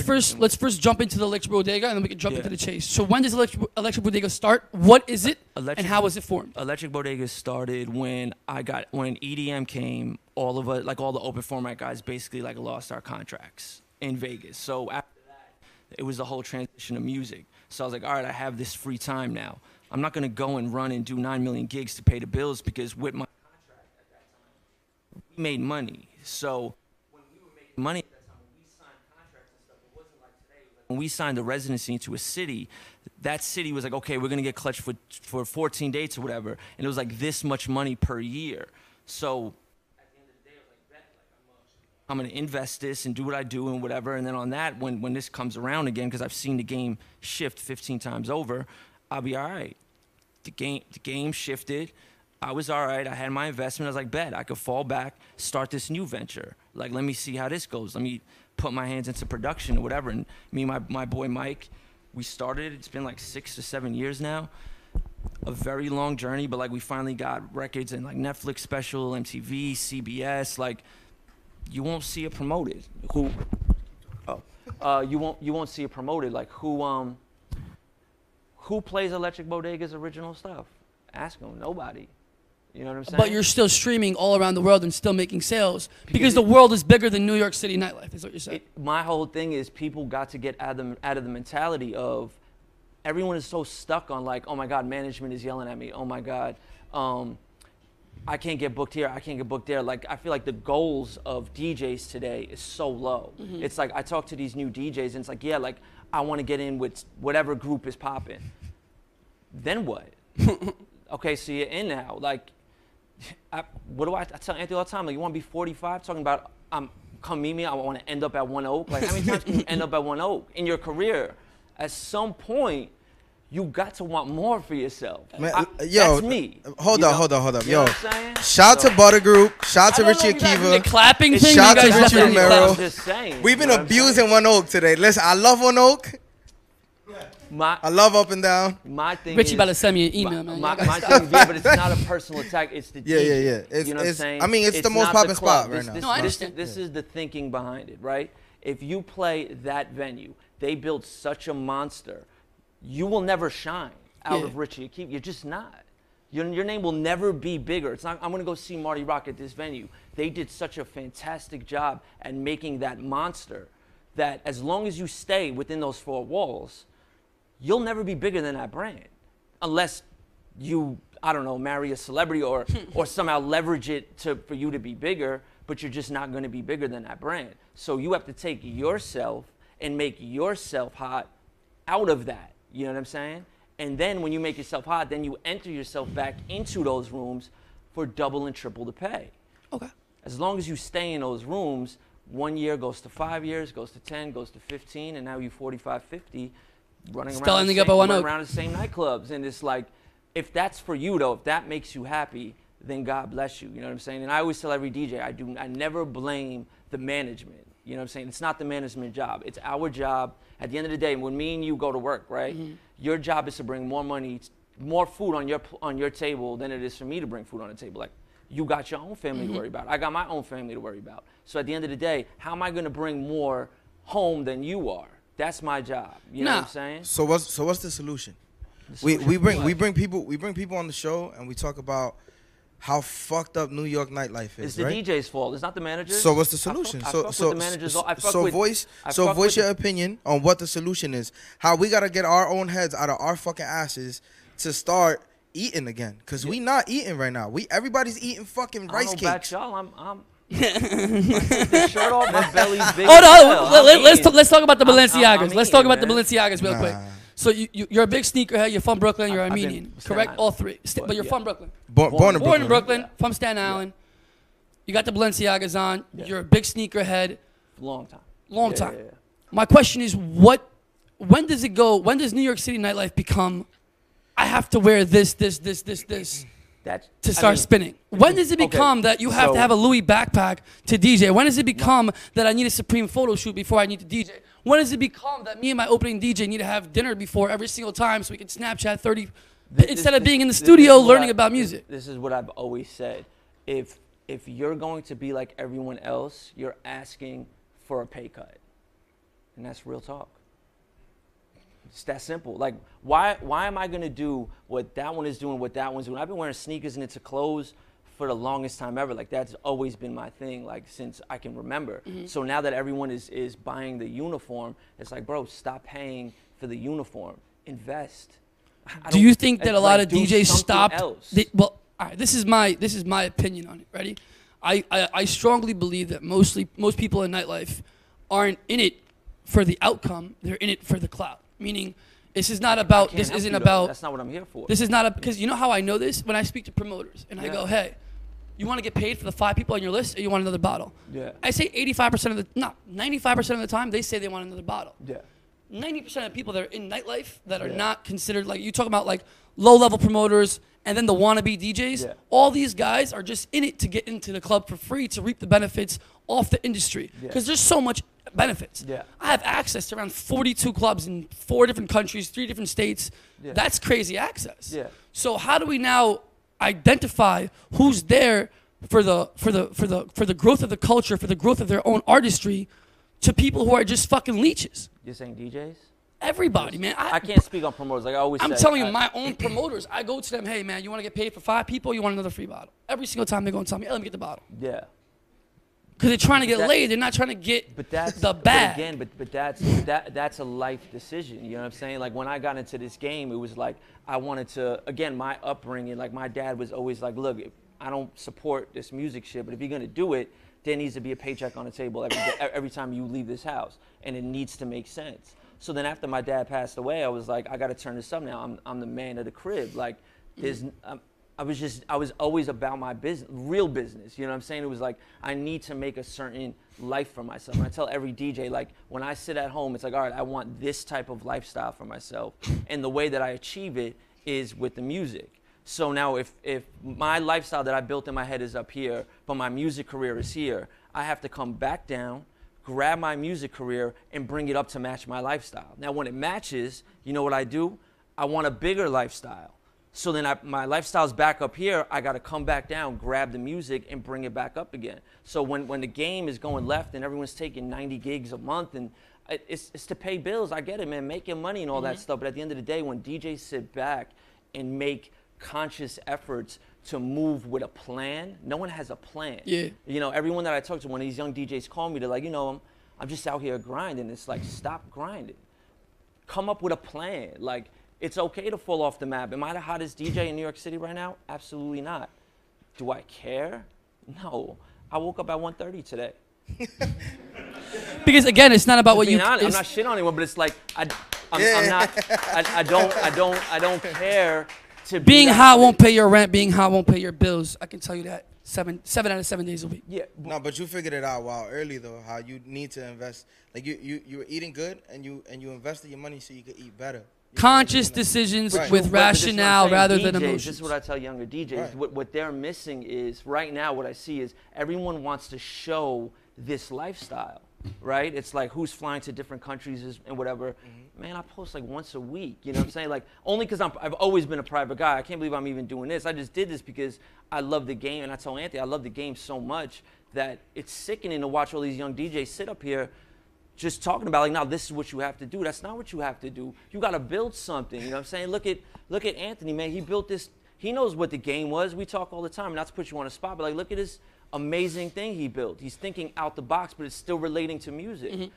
first jump into the Electric Bodega, and then we can jump into the Chase. So when does Electric Bodega start? What is it, and how was it formed? Electric Bodega started when EDM came. All of us, like all the open format guys, basically like lost our contracts in Vegas. So after that, it was the whole transition of music. So I was like, all right, I have this free time now. I'm not gonna go and run and do 9 million gigs to pay the bills, because with my contract at that time, we made money. So when we were making money at that time, when we signed contracts and stuff, it wasn't like today. When we signed the residency into a city, that city was like, okay, we're gonna get Klutch for 14 dates or whatever, and it was like this much money per year. So I'm going to invest this and do what I do and whatever. And then on that, when this comes around again, because I've seen the game shift 15 times over, I'll be all right. The game shifted. I was all right. I had my investment. I was like, bet, I could fall back, start this new venture. Like, let me see how this goes. Let me put my hands into production or whatever. And me and my boy Mike, we started. It's been like 6 to 7 years now. A very long journey, but like we finally got records and like Netflix special, MTV, CBS, like, you won't see it promoted. You won't see it promoted. Like who plays Electric Bodega's original stuff? Ask them. Nobody. You know what I'm saying? But you're still streaming all around the world and still making sales because the world is bigger than New York City nightlife. Is what you're saying? My whole thing is people got to get out of the mentality of everyone is so stuck on like, oh my God, management is yelling at me. Oh my God. I can't get booked here, I can't get booked there. Like, I feel like the goals of DJs today is so low. It's like, I talk to these new DJs and it's like, yeah, like, I want to get in with whatever group is popping. Then what? Okay, so you're in now. Like, what do I tell Anthony all the time? Like, you want to be 45? Talking about, come meet me, I want to end up at One Oak. Like, how many times can you end up at One Oak in your career? At some point, you got to want more for yourself. Man, that's me. Hold up. You Yo, know what I'm saying? shout to Butter Group. Shout to Richie Akiva. The clapping thing. Shout to you guys Richie Romero. I'm just saying. We've been abusing One Oak today. Listen, I love One Oak. I love Up and Down. My thing Richie is, about to send me an email, man. My thing is, but it's not a personal attack. It's the DJ. Yeah. You know what I'm saying? I mean, it's the most not popping club. spot right now. No, I understand. This is the thinking behind it, right? If you play that venue, they built such a monster, you will never shine out of Richie Akiva. You're just not. Your name will never be bigger. It's not. I'm gonna go see Marty Rock at this venue. They did such a fantastic job at making that monster that as long as you stay within those 4 walls, you'll never be bigger than that brand, unless you, I don't know, marry a celebrity or somehow leverage it for you to be bigger. But you're just not gonna be bigger than that brand. So you have to take yourself and make yourself hot out of that. You know what I'm saying? And then when you make yourself hot, then you enter yourself back into those rooms for double and triple the pay. Okay. As long as you stay in those rooms, 1 year goes to 5 years, goes to 10, goes to 15, and now you 45, 50, running around the same nightclubs. And it's like, if that's for you though, if that makes you happy, then God bless you. You know what I'm saying? And I always tell every DJ, I never blame the management. You know what I'm saying? It's not the management job. It's our job. At the end of the day, when me and you go to work, right? Your job is to bring more money, more food on your table than it is for me to bring food on the table. Like, you got your own family to worry about. I got my own family to worry about. So at the end of the day, how am I going to bring more home than you are? That's my job. You know what I'm saying? So what's the solution? We bring people on the show and we talk about how fucked up New York nightlife is. It's the DJ's fault. It's not the manager's. So what's the solution? Voice your opinion on what the solution is. How we gotta get our own heads out of our fucking asses to start eating again. Cause we not eating right now. Everybody's eating fucking rice cakes. I'm the shirt off, my belly's big. Let's talk about the Balenciagas. Let's talk about the Balenciagas real quick. So you're a big sneakerhead. You're from Brooklyn. You're Armenian, correct? All three. But you're from Brooklyn. Born in Brooklyn, from Staten Island. You got the Balenciagas on. You're a big sneakerhead. Long time. Yeah. My question is, when does it go? When does New York City nightlife become, I have to wear this? to start spinning? When does it become that you have to have a Louis backpack to DJ? When does it become that I need a Supreme photo shoot before I need to DJ? When does it become that me and my opening DJ need to have dinner before every single time so we can Snapchat 30 instead of being in the studio learning about music? This is what I've always said. If you're going to be like everyone else, you're asking for a pay cut. And that's real talk. It's that simple. Like, why am I going to do what that one is doing, what that one's doing? I've been wearing sneakers and into clothes for the longest time ever. Like, that's always been my thing, like, since I can remember. So now that everyone is buying the uniform, it's like, bro, stop paying for the uniform. Invest. Do you think that a lot of DJs stopped? Well, all right, this is my opinion on it. Ready? I strongly believe that most people in nightlife aren't in it for the outcome. They're in it for the clout. Meaning, this is not about. This isn't about. That's not what I'm here for. This is not because you know how I know this when I speak to promoters and I go, hey, you want to get paid for the 5 people on your list, or you want another bottle? Yeah. I say 85% of the 95% of the time they say they want another bottle. Yeah. 90% of people that are in nightlife that are not considered, like you talk about, like low-level promoters and then the wannabe DJs. Yeah. All these guys are just in it to get into the club for free to reap the benefits off the industry because there's so much benefits. Yeah. I have access to around 42 clubs in 4 different countries, 3 different states. Yeah. That's crazy access. Yeah. So how do we now identify who's there for the growth of the culture, for the growth of their own artistry, to people who are just fucking leeches? You're saying DJs? Everybody, man. I can't speak on promoters. Like I always say. I'm telling you, my own promoters, I go to them, hey, man, you want to get paid for 5 people? You want another free bottle? Every single time they go and tell me, hey, let me get the bottle. Yeah. Because they're trying to get laid. They're not trying to get the bag. But that's a life decision. You know what I'm saying? Like when I got into this game, it was like I wanted to, again, my upbringing, like my dad was always like, look, I don't support this music shit, but if you're going to do it, there needs to be a paycheck on the table every time you leave this house. And it needs to make sense. So then after my dad passed away, I was like, I got to turn this up now. I'm the man of the crib. Like, I was always about my business, real business. You know what I'm saying? It was like, I need to make a certain life for myself. And I tell every DJ, like, when I sit at home, it's like, all right, I want this type of lifestyle for myself. And the way that I achieve it is with the music. So now if my lifestyle that I built in my head is up here, but my music career is here, I have to come back down, grab my music career, and bring it up to match my lifestyle. Now, when it matches, you know what I do? I want a bigger lifestyle. So then my lifestyle's back up here, I got to come back down, grab the music, and bring it back up again. So when the game is going left and everyone's taking 90 gigs a month, and it's to pay bills, I get it, man, making money and all that stuff. But at the end of the day, when DJs sit back and make conscious efforts to move with a plan, no one has a plan. Yeah. You know, everyone that I talk to, when these young DJs call me, they're like, you know, I'm just out here grinding. It's like, stop grinding. Come up with a plan. Like, it's okay to fall off the map. Am I the hottest DJ in New York City right now? Absolutely not. Do I care? No. I woke up at 1:30 today. Because again, it's not about what you. I'm not shitting on anyone, but it's like I don't care. Being hot won't pay your rent. Being hot won't pay your bills. I can tell you that 7 out of 7 days a week. Yeah. No, but you figured it out while early though. How you need to invest. Like you were eating good and you invested your money so you could eat better. Conscious decisions with rationale rather than emotions. This is what I tell younger DJs. Right. What they're missing is, right now what I see is everyone wants to show this lifestyle, right? It's like who's flying to different countries and whatever. Man, I post like once a week, you know what I'm saying? Like only because I've always been a private guy. I can't believe I'm even doing this. I just did this because I love the game, and I tell Anthony I love the game so much that it's sickening to watch all these young DJs sit up here just talking about like, now this is what you have to do. That's not what you have to do. You got to build something. You know what I'm saying? Look at Anthony, man. He built this. He knows what the game was. We talk all the time, not to put you on the spot, but like, look at this amazing thing he built. He's thinking out the box, but it's still relating to music.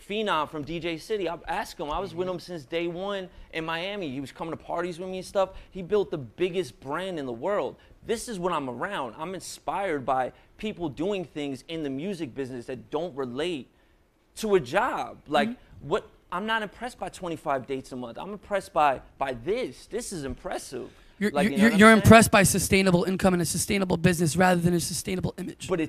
Phenom from DJ City, I asked him. I was with him since day one in Miami. He was coming to parties with me and stuff. He built the biggest brand in the world. This is what I'm around. I'm inspired by people doing things in the music business that don't relate to a job. Like what? I'm not impressed by 25 dates a month. I'm impressed by this. This is impressive. You're impressed by sustainable income and a sustainable business rather than a sustainable image. But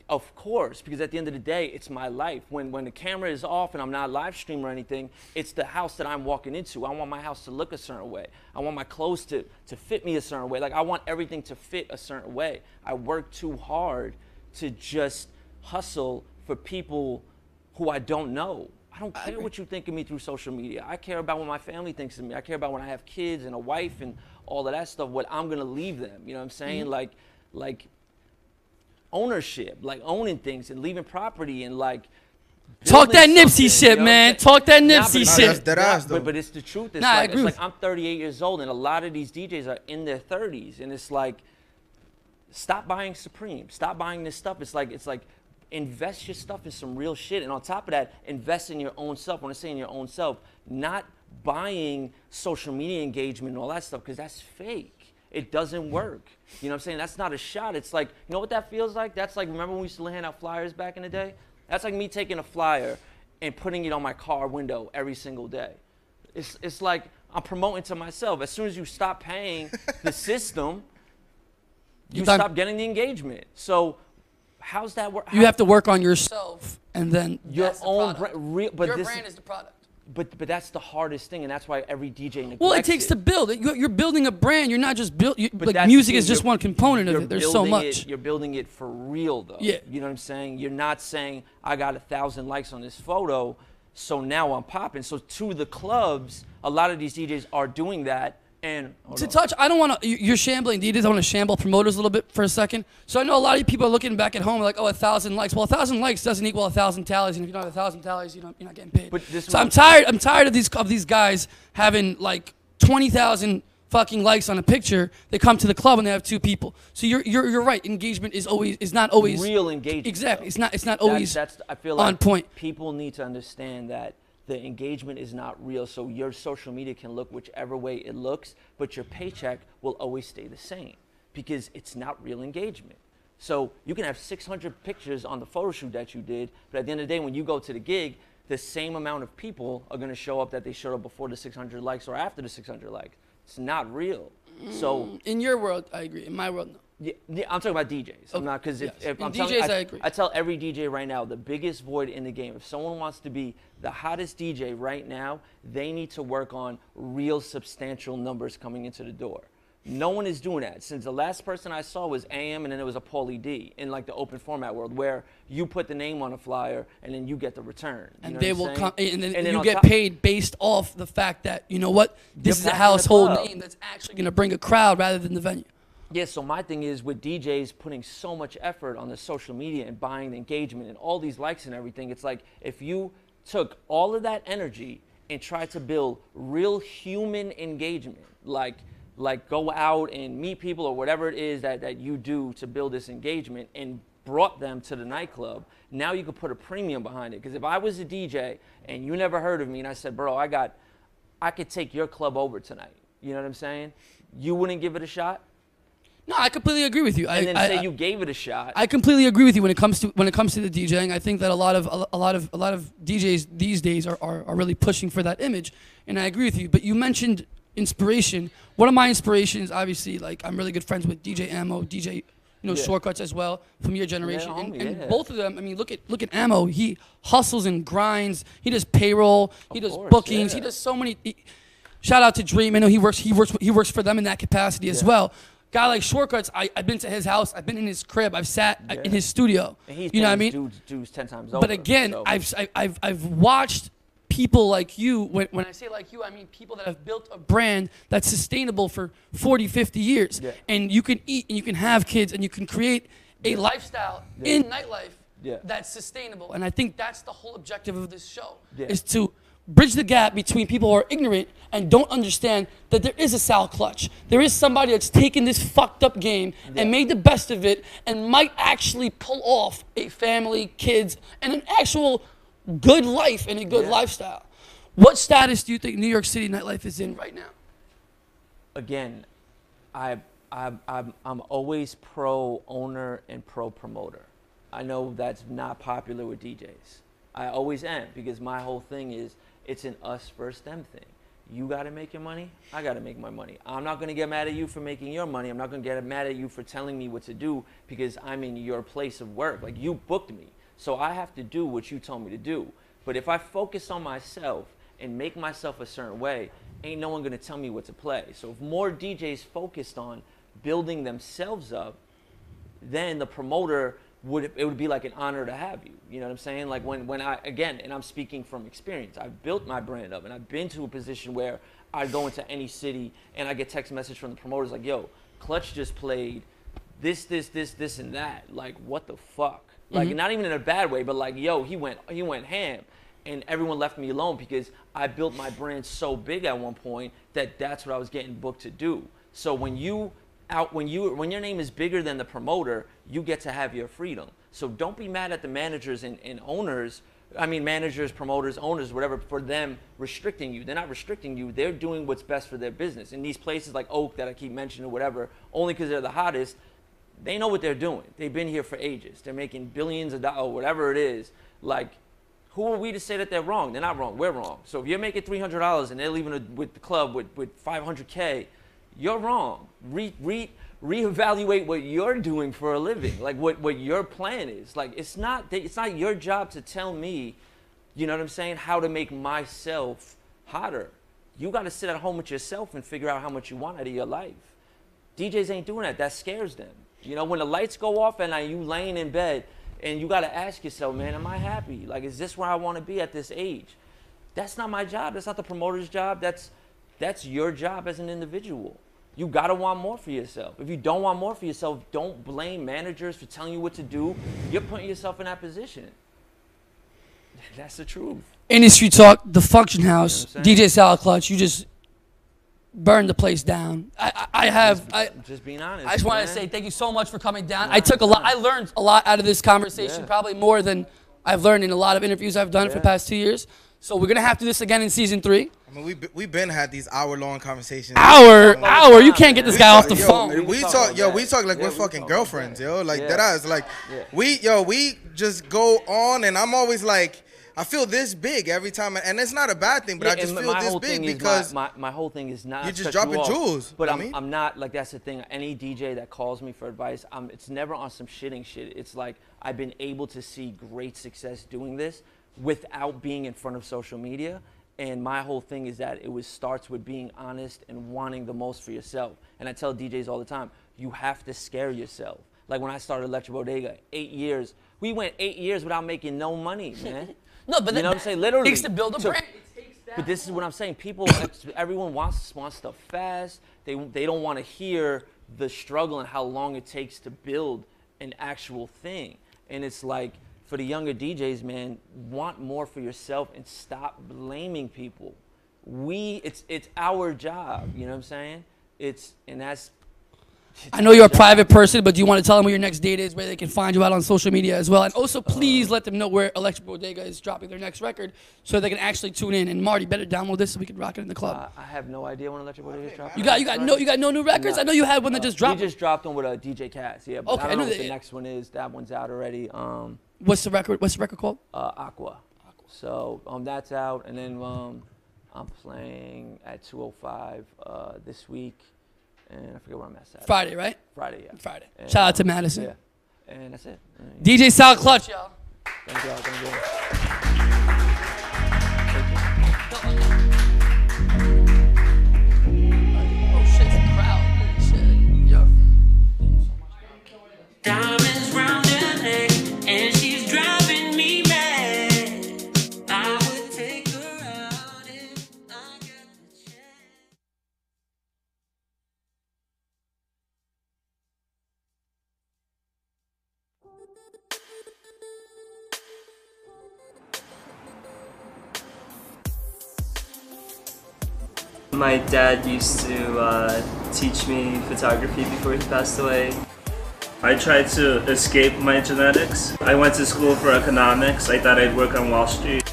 Of course, because at the end of the day, it's my life. When the camera is off and I'm not live streaming or anything, it's the house that I'm walking into. I want my house to look a certain way. I want my clothes to fit me a certain way. Like, I want everything to fit a certain way. I work too hard to just hustle for people who I don't know. I don't care what you think of me through social media. I care about what my family thinks of me. I care about when I have kids and a wife and all of that stuff, what I'm gonna leave them. You know what I'm saying? Like ownership, like owning things and leaving property and like talk that Nipsey shit, man. Talk that Nipsey shit. But it's the truth. It's like I'm 38 years old and a lot of these DJs are in their 30s, and it's like, stop buying Supreme. Stop buying this stuff. It's like invest your stuff in some real shit, and on top of that, invest in your own self. When I say in your own self, not buying social media engagement and all that stuff, because that's fake. It doesn't work. You know what I'm saying? That's not a shot. It's like, you know what that feels like? That's like, remember when we used to hand out flyers back in the day? That's like me taking a flyer and putting it on my car window every single day. It's like I'm promoting to myself. As soon as you stop paying the system, you stop getting the engagement. So how's that work? You have to work on yourself, and then your own brand. Your brand is the product. But that's the hardest thing, and that's why every DJ neglects Well, it takes to build it. You're building a brand. You're not just like music is just one component of it. There's so much. You're building it for real, though. Yeah. You know what I'm saying? You're not saying, I got 1,000 likes on this photo, so now I'm popping. So to the clubs, a lot of these DJs are doing that. And touch, I don't want to. You're shambling DJs. I want to shamble promoters a little bit for a second. So I know a lot of people are looking back at home like, oh, 1,000 likes. Well, 1,000 likes doesn't equal 1,000 tallies, and if you don't have 1,000 tallies, you're not getting paid. So I'm tired of these guys having like 20,000 fucking likes on a picture. They come to the club and they have 2 people. So you're right. Engagement is not always real engagement. Exactly. It's not always I feel like on point. People need to understand that the engagement is not real, so your social media can look whichever way it looks, but your paycheck will always stay the same because it's not real engagement. So you can have 600 pictures on the photo shoot that you did, but at the end of the day, when you go to the gig, the same amount of people are going to show up that they showed up before the 600 likes or after the 600 likes. It's not real. So in your world, I agree. In my world, no. Yeah, I'm talking about DJs. I'm not, because if I'm DJs, I agree. I tell every DJ right now, the biggest void in the game, if someone wants to be the hottest DJ right now, they need to work on real substantial numbers coming into the door. No one is doing that. Since the last person I saw was AM, and then there was a Paulie D in like the open format world, where you put the name on a flyer and then you get the return. And they will come, and then you get paid based off the fact that, you know what, this is a household name that's actually going to bring a crowd rather than the venue. Yeah, so my thing is with DJs putting so much effort on the social media and buying the engagement and all these likes and everything, it's like if you took all of that energy and tried to build real human engagement, like go out and meet people or whatever it is that you do to build this engagement, and brought them to the nightclub, now you could put a premium behind it. Because if I was a DJ and you never heard of me and I said, bro, I could take your club over tonight, you know what I'm saying? You wouldn't give it a shot? No, I completely agree with you. And then say you gave it a shot. I completely agree with you when it comes to the DJing. I think that a lot of DJs these days are really pushing for that image, and I agree with you. But you mentioned inspiration. One of my inspirations, obviously, like I'm really good friends with DJ Ammo, DJ Shortcuts as well from your generation, and both of them. I mean, look at Ammo. He hustles and grinds. He does payroll. He does bookings. He does so many. Shout out to Dream. I know he works for them in that capacity as well. Guy like Shortcuts, I've been to his house, I've been in his crib, I've sat in his studio. And he's you know what I mean? Dudes 10 times over. But again, so. I've watched people like you. When I say like you, I mean people that have built a brand that's sustainable for 40, 50 years. Yeah. And you can eat and you can have kids and you can create a lifestyle in nightlife that's sustainable. And I think that's the whole objective of this show, is to bridge the gap between people who are ignorant and don't understand that there is a Sal Klutch. There is somebody that's taken this fucked up game and made the best of it and might actually pull off a family, kids, and an actual good life and a good lifestyle. What status do you think New York City nightlife is in right now? Again, I'm always pro owner and pro promoter. I know that's not popular with DJs. I always am, because my whole thing is it's an us versus them thing. You got to make your money. I got to make my money. I'm not going to get mad at you for making your money. I'm not going to get mad at you for telling me what to do because I'm in your place of work. Like, you booked me. So I have to do what you told me to do. But if I focus on myself and make myself a certain way, ain't no one going to tell me what to play. So if more DJs focused on building themselves up, then the promoter it would be like an honor to have you. You know what I'm saying? Like when I, again, and I'm speaking from experience, I've built my brand up and I've been to a position where I go into any city and I get text message from the promoters like, yo, Klutch just played this, and that. Like, what the fuck? Like, not even in a bad way, but like, yo, he went ham. And everyone left me alone because I built my brand so big at one point that that's what I was getting booked to do. So when your name is bigger than the promoter, you get to have your freedom. So don't be mad at the managers and owners. I mean, managers, promoters, owners, whatever, for them restricting you. They're not restricting you. They're doing what's best for their business. In these places like Oak that I keep mentioning or whatever, only because they're the hottest, they know what they're doing. They've been here for ages. They're making billions of dollars, whatever it is. Like, who are we to say that they're wrong? They're not wrong. We're wrong. So if you're making $300 and they're leaving with the club with $500K, you're wrong. Reevaluate what you're doing for a living, like what your plan is. Like, it's not your job to tell me, you know what I'm saying, how to make myself hotter. You got to sit at home with yourself and figure out how much you want out of your life. DJs ain't doing that. That scares them. You know, when the lights go off and you laying in bed, and you got to ask yourself, man, am I happy? Like, is this where I want to be at this age? That's not my job. That's not the promoter's job. That's your job as an individual. You got to want more for yourself. If you don't want more for yourself, don't blame managers for telling you what to do. You're putting yourself in that position. That's the truth. Industry talk, the Funktion House, DJ Sal Klutch, you just burned the place down. Just being honest. I just wanted to say thank you so much for coming down. I learned a lot out of this conversation, probably more than I've learned in a lot of interviews I've done for the past 2 years. So we're gonna have to do this again in season 3. I mean, we've been had these hour-long conversations. Hour! You can't get this guy off the phone. We talk like we're fucking girlfriends, yo. Like that is like, we just go on, and I'm always like, I feel this big every time, and it's not a bad thing, but I just feel this big because my whole thing is not. You're just dropping jewels. But I'm not, like, that's the thing. Any DJ that calls me for advice, it's never on some shitting shit. It's like I've been able to see great success doing this without being in front of social media. And my whole thing is that starts with being honest and wanting the most for yourself. And I tell DJs all the time, you have to scare yourself. Like when I started Electric Bodega, 8 years, we went 8 years without making no money, man. No, but you know what I'm saying? Literally. It takes to build a brand. But this is what I'm saying. People, everyone wants stuff fast. They don't want to hear the struggle and how long it takes to build an actual thing. And it's like, for the younger DJs, man, want more for yourself and stop blaming people. It's our job. You know what I'm saying? I know you're a private person, but do you want to tell them where your next date is, where they can find you out on social media as well? And also, please let them know where Electric Bodega is dropping their next record so they can actually tune in. And Marty, better download this so we can rock it in the club. I have no idea when Electric Bodega is dropping. You got no new records? No. I know you had one that just dropped. We just dropped one with a DJ Cass, yeah. But I don't know what the next one is. That one's out already. What's the record called? Aqua. So that's out, and then I'm playing at 205 this week. And I forget where I'm at. Friday, right? Friday, yeah. Friday. And shout out to Madison. Yeah. And that's it. DJ Sal Klutch, y'all. Thank y'all. Thank you. Oh shit, it's a crowd. Holy shit. Yo. Diamonds round her neck, and she's driving me mad. I would take her out if I got the chance. My dad used to teach me photography before he passed away. I tried to escape my genetics. I went to school for economics. I thought I'd work on Wall Street.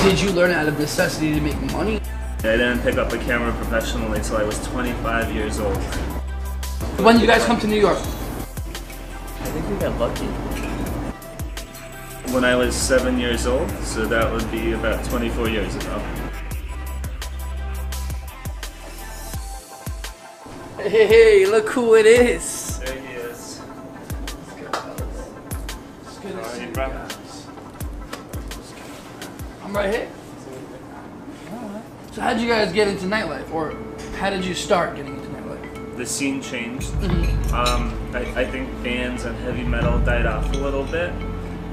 Did you learn out of necessity to make money? I didn't pick up a camera professionally until I was 25 years old. When did you guys come to New York? I think we got lucky. When I was 7 years old, so that would be about 24 years ago. Hey, look who it is. There he is. It's good to see you bro? guys. I'm right here. Alright. So how'd you guys get into nightlife, or how did you start getting into nightlife? The scene changed. I think bands and heavy metal died off a little bit.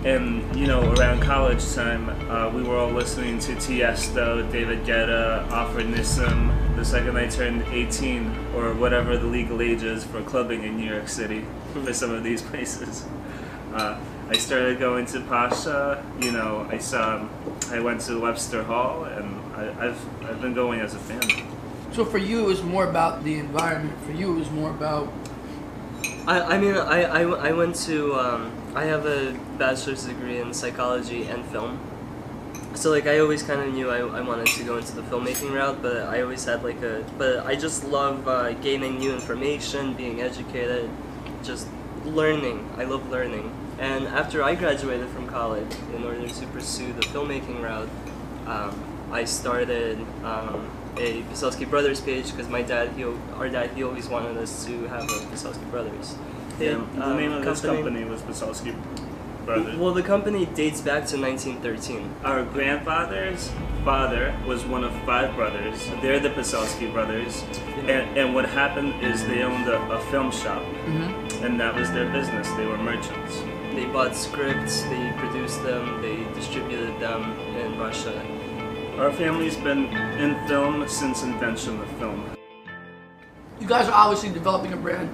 And, you know, around college time, we were all listening to Tiesto, David Guetta, Offer Nissim. The second I turned 18, or whatever the legal age is for clubbing in New York City, for some of these places, I started going to Pasha. You know, I went to Webster Hall, and I've been going as a fan. So for you, it was more about the environment. For you, it was more about... I went to... I have a bachelor's degree in psychology and film. So like I always kind of knew I wanted to go into the filmmaking route, but I always had but I just love gaining new information, being educated, just learning. I love learning. And after I graduated from college, in order to pursue the filmmaking route, I started a Pisowski Brothers page because our dad, he always wanted us to have a Pisowski Brothers. Yeah, the name of this company was Pisowski Brothers. Well, the company dates back to 1913. Our grandfather's father was one of 5 brothers. They're the Pisowski brothers. And what happened is they owned a film shop. And that was their business. They were merchants. They bought scripts, they produced them, they distributed them in Russia. Our family's been in film since invention of film. You guys are obviously developing a brand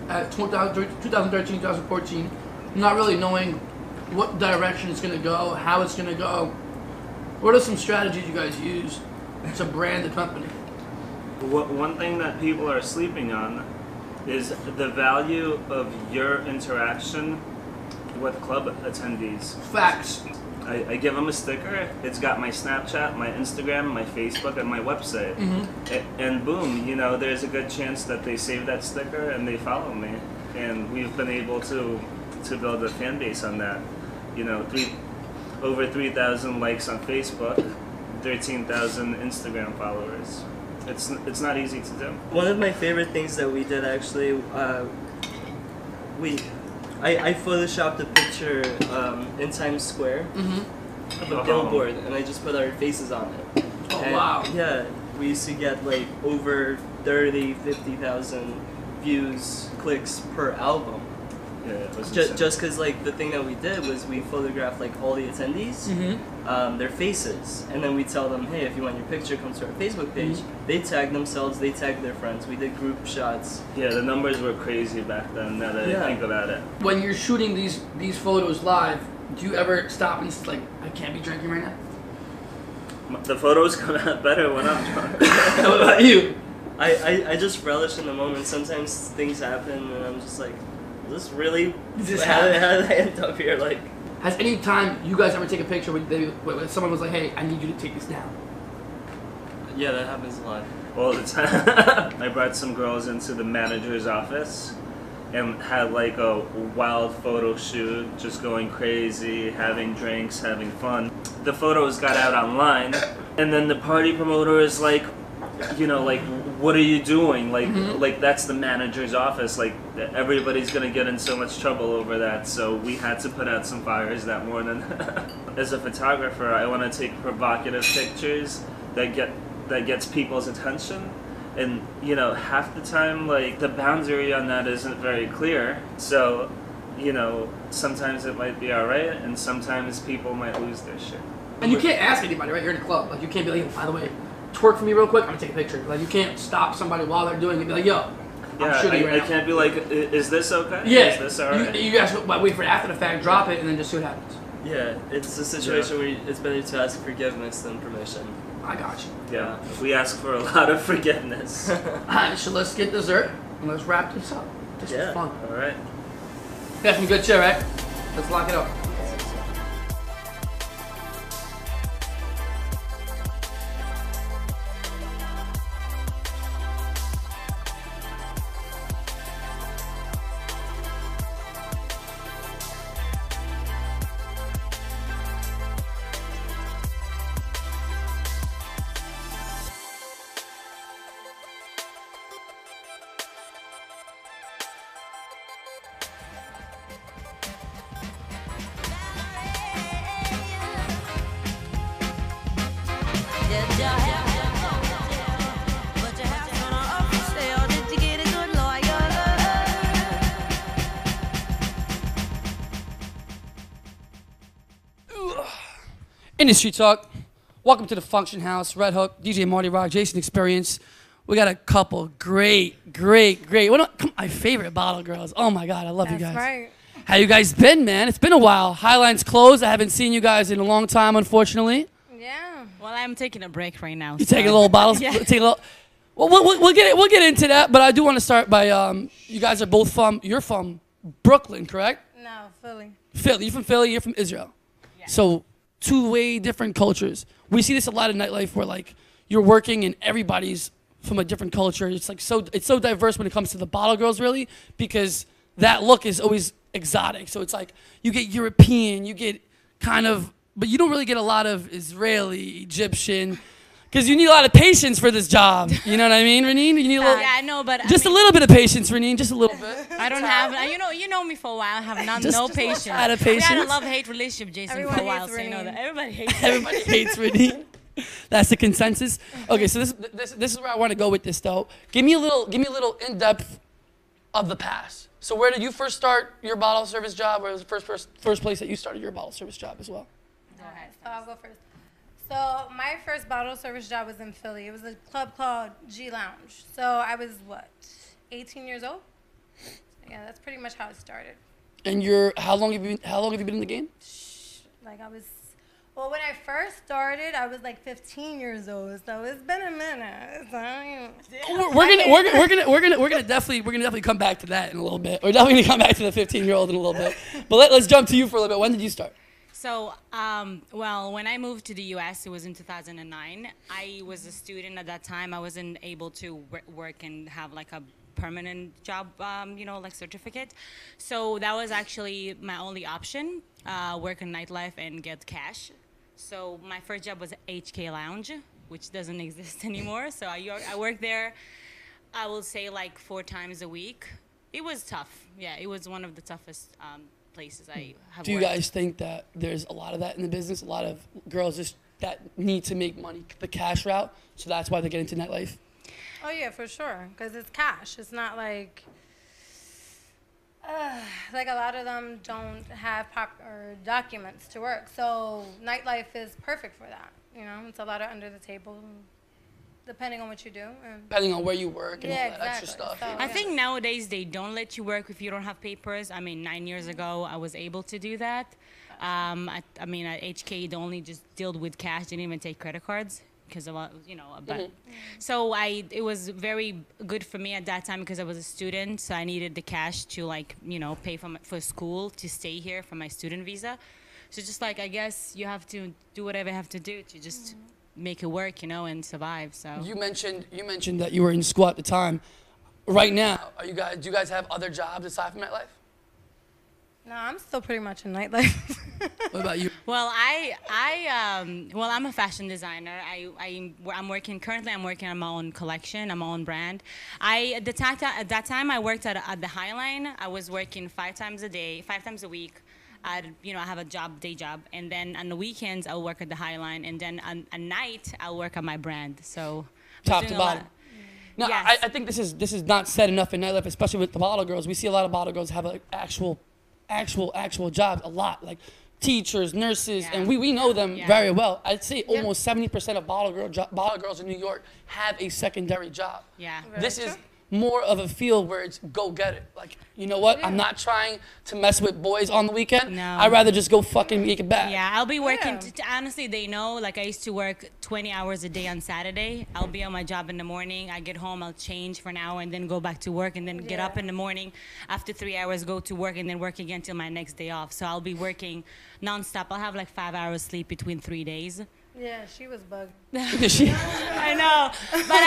at 2013, 2014, not really knowing what direction it's going to go, how it's going to go. What are some strategies you guys use to brand the company? One thing that people are sleeping on is the value of your interaction with club attendees. Facts. I give them a sticker. It's got my Snapchat, my Instagram, my Facebook, and my website. And boom, you know, there's a good chance that they save that sticker and they follow me. And we've been able to build a fan base on that. You know, over 3,000 likes on Facebook, 13,000 Instagram followers. It's not easy to do. One of my favorite things that we did actually, I photoshopped a picture in Times Square of a billboard, and I just put our faces on it. Oh, and wow. Yeah, we used to get like over 30, 50,000 views, clicks per album. Yeah, it was just because like the thing that we did was we photographed like all the attendees, their faces, and then we tell them, hey, if you want your picture, come to our Facebook page. They tag themselves, they tag their friends. We did group shots. Yeah, the numbers were crazy back then. Now that I think about it. When you're shooting these photos live, do you ever stop and like, I can't be drinking right now? The photos come out better when I'm drunk. What about you? I just relish in the moment. Sometimes things happen, and I'm just like, is this really? How did I end up here? Like, has any time you guys ever take a picture when someone was like, "Hey, I need you to take this down"? Yeah, that happens a lot. All the time. I brought some girls into the manager's office and had like a wild photo shoot, just going crazy, having drinks, having fun. The photos got out online, and then the party promoter is like, you know, like, what are you doing? Like, like that's the manager's office. Like, everybody's gonna get in so much trouble over that. So we had to put out some fires that morning. As a photographer, I want to take provocative pictures that gets people's attention. And you know, half the time, like the boundary on that isn't very clear. So, you know, sometimes it might be alright, and sometimes people might lose their shit. And you can't ask anybody, right? You're in a club. Like, you can't be like, by the way, twerk for me real quick, I'm gonna take a picture. Like, you can't stop somebody while they're doing it and be like, yo, I'm shooting right now. I can't be like, is this okay? Yeah. Is this alright? You guys wait for after the fact, drop it, and then just see what happens. Yeah, it's a situation where it's better to ask forgiveness than permission. I got you. Yeah, we ask for a lot of forgiveness. Alright, so let's get dessert, and let's wrap this up. This was fun. Alright. Got some good shit, right? Let's lock it up. Did your hair put your house on a up for sale? Did you get a good lawyer? Industry talk. Welcome to the Function House. Red Hook, DJ Marty Rock, Jason Experience. We got a couple great. One of my favorite bottle girls. Oh my God, I love you guys. That's right. How you guys been, man? It's been a while. Highline's closed. I haven't seen you guys in a long time, unfortunately. Yeah. Well, I'm taking a break right now. You taking a little bottle? Yeah. Take a little. Well, we'll get into that, but I do want to start by you guys are both from. You're from Brooklyn, correct? No, Philly. Philly. You're from Philly. You're from Israel. Yeah. So two way different cultures. We see this a lot in nightlife where like you're working and everybody's from a different culture. It's like it's so diverse when it comes to the bottle girls, really, because that look is always exotic. So it's like you get European, you get kind of, but you don't really get a lot of Israeli, Egyptian, because you need a lot of patience for this job. You know what I mean, Ranin? You need a little, Yeah, I know, but just a little bit of patience, Ranin, just a little bit. I don't have. You know me for a while. I have no patience. Out of We had patience. a love-hate relationship, Jason, for a while. So you know that everybody hates. Everybody hates Ranin. That's the consensus. Okay, so this is where I want to go with this though. Give me a little in-depth of the past. So where did you first start your bottle service job, or was the first place that you started your bottle service job as well? Go ahead. So I'll go first. So my first bottle service job was in Philly. It was a club called G Lounge. So I was 18 years old. Yeah, that's pretty much how it started. And how long have you been in the game? Well, when I first started, I was like 15 years old, so it's been a minute. So We're gonna definitely come back to that in a little bit. We're definitely gonna come back to the 15-year-old in a little bit. But let's jump to you for a little bit. When did you start? So, well, when I moved to the U.S., it was in 2009. I was a student at that time. I wasn't able to work and have like a permanent job, like certificate. So that was actually my only option, work in nightlife and get cash. So my first job was HK Lounge, which doesn't exist anymore. So I worked there, I will say like 4 times a week. It was tough. Yeah, it was one of the toughest places I have Do you worked. guys think that there's a lot of that in the business? A lot of girls just that need to make money, the cash route, so that's why they get into nightlife? Oh yeah, for sure, because it's cash. It's not like a lot of them don't have proper documents to work. So nightlife is perfect for that. You know, it's a lot of under the table, depending on what you do. Depending on where you work and Yeah, all that extra exactly. stuff. So, I think nowadays they don't let you work if you don't have papers. I mean, 9 years ago, I was able to do that. I mean, at HK, they only just dealt with cash, didn't even take credit cards. Because of but so it was very good for me at that time because I was a student, so I needed the cash to pay for school to stay here for my student visa. So just like I guess you have to do whatever you have to do to just make it work, and survive. So You mentioned that you were in school at the time. Right now, do you guys have other jobs aside from nightlife? No, I'm still pretty much in nightlife. What about you? Well, I'm a fashion designer. I'm working on my own collection, on my own brand. At that time I worked at the Highline. I was working 5 times a week. I have a day job, and then on the weekends I'll work at the Highline, and then at night I'll work on my brand. So Top to bottom. Now, Yes. I think this is not said enough in nightlife, especially with the bottle girls. We see a lot of bottle girls have actual jobs, a lot, like teachers, nurses, and we know them very well. I'd say almost 70% of bottle girls in New York have a secondary job. Yeah. This is more of a field where it's go get it. Like, you know what? I'm not trying to mess with boys on the weekend. No. I'd rather just go fucking make it back. Yeah, I'll be working. Honestly, they know. Like I used to work 20 hours a day on Saturday. I'll be on my job in the morning. I get home, I'll change for an hour, and then go back to work, and then get up in the morning. After 3 hours, go to work, and then work again till my next day off. So I'll be working nonstop. I'll have like 5 hours sleep between 3 days. Yeah, she was bugged. I know, but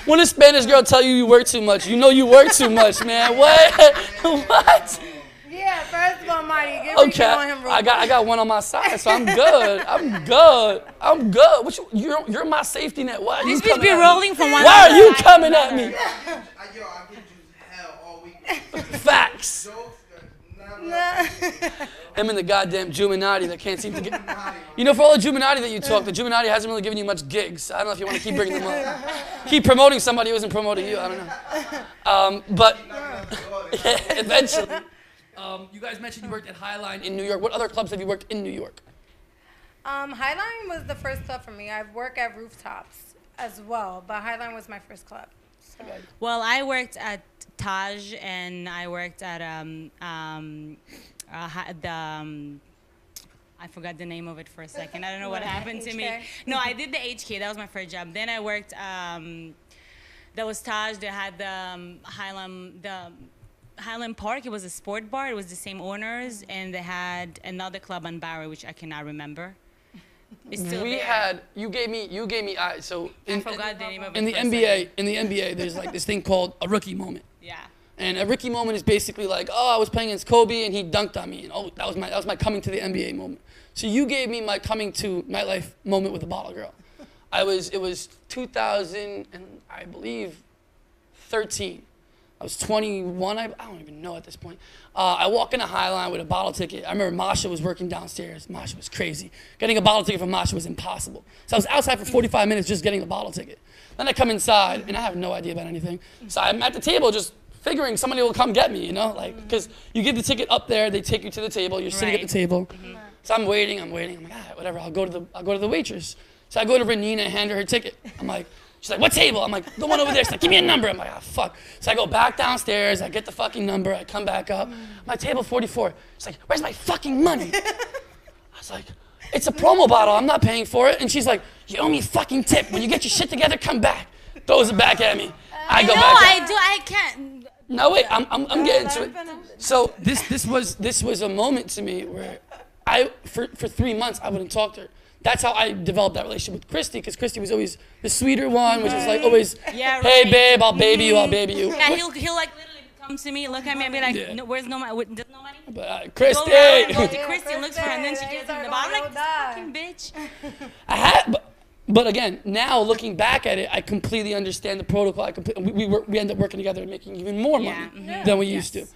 When a Spanish girl tell you work too much, you know you work too much, man. What? What? Yeah, first of all, Marty, get Okay, on him real I got one on my side, so I'm good. I'm good. You're my safety net. Why are you This coming bitch be at me? rolling from one Why are you side coming to at me? Yo, I give you hell all week. Facts. Jokes, not Him and the goddamn Juminati that can't seem to get. You know, for all the Juminati that you talk, the Juminati hasn't really given you much gigs. I don't know if you want to keep bringing them up. Keep promoting somebody who isn't promoting you. I don't know. But eventually, you guys mentioned you worked at Highline in New York. What other clubs have you worked in New York? Highline was the first club for me. I've worked at Rooftops as well, but Highline was my first club. So. Well, I worked at Taj, and I worked at I forgot the name of it for a second. I don't know what happened to me. No, I did the HK. That was my first job. Then I worked. That was Taj. They had the Highland Park. It was a sport bar. It was the same owners, and they had another club on Barry, which I cannot remember. It's still there. You gave me. So I forgot the name of it. In the NBA, there's like this thing called a rookie moment. Yeah. And a rookie moment is basically like, oh, I was playing against Kobe and he dunked on me, and oh, that was my coming to the NBA moment. So you gave me my coming to nightlife moment with the bottle girl. It was 2000 and I believe 13. I was 21. I don't even know at this point. I walk into Highline with a bottle ticket. I remember Masha was working downstairs. Masha was crazy. Getting a bottle ticket from Masha was impossible. So I was outside for 45 minutes just getting the bottle ticket. Then I come inside and I have no idea about anything. So I'm at the table just figuring somebody will come get me, you know, like, because you give the ticket up there, they take you to the table, you're sitting at the table. So I'm waiting. I'm like, all right, whatever. I'll go to the waitress. So I go to Ranin and hand her ticket. I'm like, she's like, what table? I'm like, the one over there. She's like, give me a number. I'm like, ah, fuck. So I go back downstairs. I get the fucking number. I come back up. My table 44. She's like, where's my fucking money? I was like, it's a promo bottle. I'm not paying for it. And she's like, you owe me a fucking tip. When you get your shit together, come back. Throws it back at me. I go back up. I can't. No, wait, I'm getting to it. So this was a moment to me where for 3 months I wouldn't talk to her. That's how I developed that relationship with Christy, because Christy was always the sweeter one, which was like always, hey babe, I'll baby you. Yeah, he'll like literally come to me, look at me, and be like, Yeah. no, where's no money? There's no money. But Christy, Go to Christy and looks for her, and then she gives him the bottle. I'm like, this fucking bitch. But again, now looking back at it, I completely understand the protocol. We end up working together and making even more money than we used to.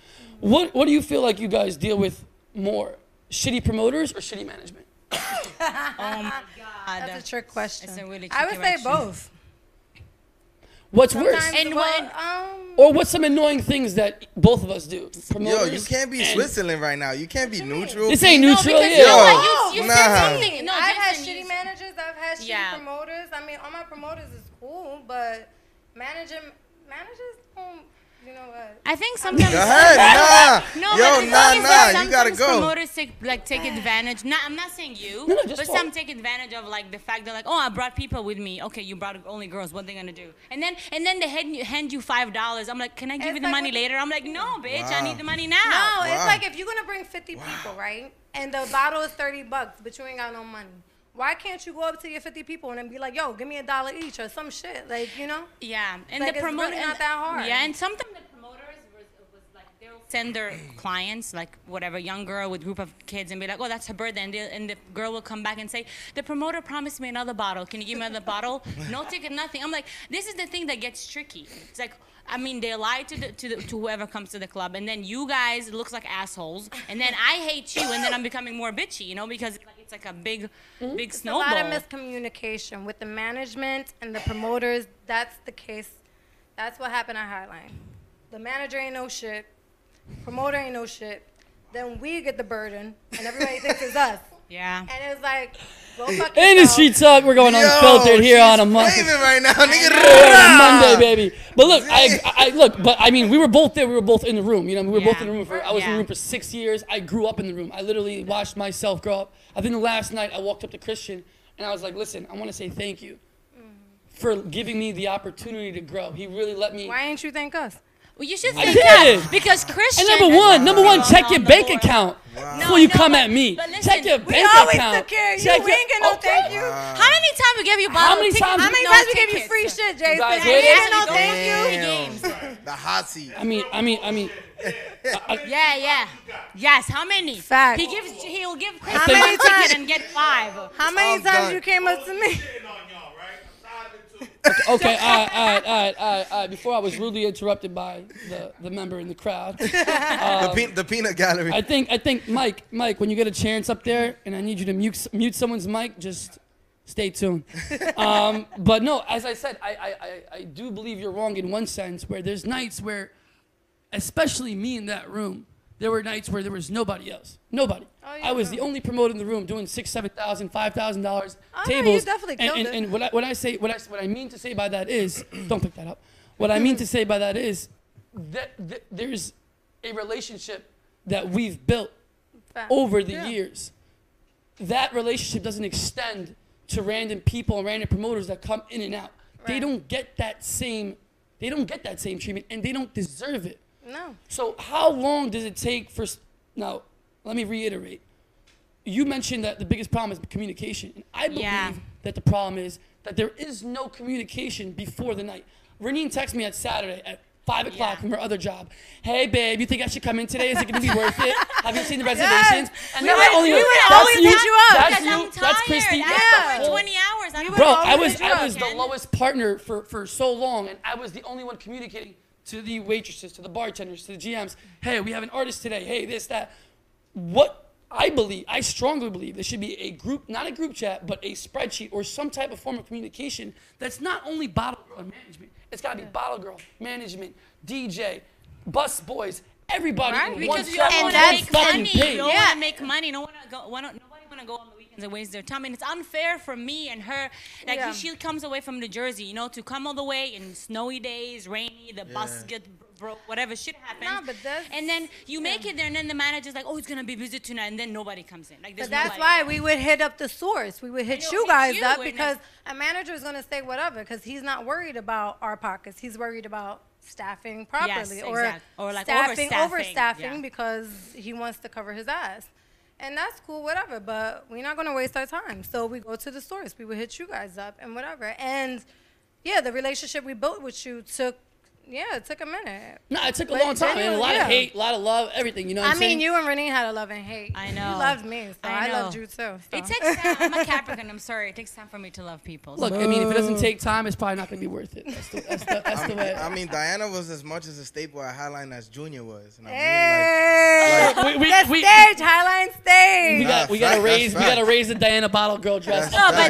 What do you feel like you guys deal with more? Shitty promoters or shitty management? Oh my God. That's a trick question. It's a really I would say both. What's worse? Or what's some annoying things that both of us do? Yo, you can't be Switzerland right now. You can't be neutral. This ain't neutral, Yo, You nah. said something. No, I've had shitty managers. I've had shitty promoters. I mean, all my promoters is cool, but managers don't. You know what? I think sometimes. Go ahead, No, you gotta go. Promoters take advantage. I'm not saying you, but some take advantage of like the fact that like, oh, I brought people with me. Okay, you brought only girls. What they gonna do? And then they hand you $5. I'm like, can I give you the money later? I'm like, no, bitch, I need the money now. No, it's like if you're gonna bring 50 people, right? And the bottle is $30, but you ain't got no money. Why can't you go up to your 50 people and then be like, yo, give me $1 each or some shit, like, you know? Yeah, and like, the promoter really not that hard. Yeah, and sometimes the promoters was like they'll send their clients, like whatever young girl with a group of kids, and be like, oh, that's her birthday, and the girl will come back and say, the promoter promised me another bottle. Can you give me another bottle? No ticket, nothing. I'm like, this is the thing that gets tricky. It's like, I mean, they lie to whoever comes to the club, and then you guys looks like assholes, and then I hate you, and then I'm becoming more bitchy, you know, because it's like a big snowball. A lot of miscommunication with the management and the promoters. That's the case. That's what happened at Highline. The manager ain't no shit. Promoter ain't no shit. Then we get the burden, and everybody thinks it's us. Yeah. And it's like, go fuck yourself. Industry talk, we're going unfiltered here on a Monday. Right now, Monday, baby. But look, I mean, we were both there. We were both in the room. You know, we were both in the room I was in the room for 6 years. I grew up in the room. I literally watched myself grow up. I think the last night I walked up to Christian and I was like, listen, I want to say thank you for giving me the opportunity to grow. He really let me. Why ain't you thank us? Well, you should thank us because Christian. And number one, check your bank account before you come at me. Check your bank account. We always took care of you. We ain't get no thank you. How many times we gave you bottles? How many times we gave you free shit, Jason? We ain't no thank you. The hot seat. I mean. Yes. How many? Fact. He'll give Chris one ticket and get 5. How many times you came up to me? Okay. All right. Before I was rudely interrupted by the member in the crowd. The peanut gallery. I think, Mike, when you get a chance up there, and I need you to mute someone's mic, just stay tuned. But no, as I said, I do believe you're wrong in one sense, where there's nights where, especially me in that room, there were nights where there was nobody else. Nobody. Oh, yeah, I was the only promoter in the room doing $6,000, $7,000, $5,000 tables. No, you definitely killed it. And what I mean to say by that is, don't pick that up. What I mean to say by that is that there's a relationship that we've built over the years. That relationship doesn't extend to random people and random promoters that come in and out. Right. They don't get that same treatment, and they don't deserve it. No. So how long does it take for? Now, let me reiterate. You mentioned that the biggest problem is communication, and I believe that the problem is that there is no communication before the night. Ranin texted me on Saturday at 5 o'clock from her other job. Hey, babe, you think I should come in today? Is it going to be worth it? Have you seen the reservations? And we would always hit you up. That's you. That's Christy. Yeah. 20 hours. Bro, I was the lowest partner for so long, and I was the only one communicating to the waitresses, to the bartenders, to the GMs. Hey, we have an artist today. Hey, this, that. What I strongly believe there should be a group, not a group chat, but a spreadsheet or some type of form of communication that's not only bottle girl and management. It's got to be bottle girl, management, DJ, bus boys, everybody in one because you chat don't on want to one make fucking money. page. You don't want to make money. Nobody want to go on the weekends and waste their time. And it's unfair for me and her. Like she comes away from New Jersey, you know, to come all the way in snowy days, rainy, the bus gets broke, whatever shit happens. No, but and then you make it there, and then the manager's like, oh, it's gonna be busy tonight, and then nobody comes in. Like, but that's why we would hit up the source. We would hit you guys up because a manager is gonna say whatever because he's not worried about our pockets. He's worried about staffing properly or like overstaffing because he wants to cover his ass. And that's cool, whatever, but we're not going to waste our time. So we go to the source. We would hit you guys up and whatever. And, yeah, the relationship we built with you took a minute. No, it took a long time. And a lot of hate, a lot of love, everything. You know what I'm saying? I mean, you and Ranin had a love and hate. I know. You loved me, so I loved you too. So. It takes time. I'm a Capricorn. I'm sorry. It takes time for me to love people. Look, I mean, if it doesn't take time, it's probably not going to be worth it. That's the way. I mean, Diana was as much as a staple at Highline as Junior was. And hey, stage, Highline stage. We got to raise the Diana bottle girl dress. No, but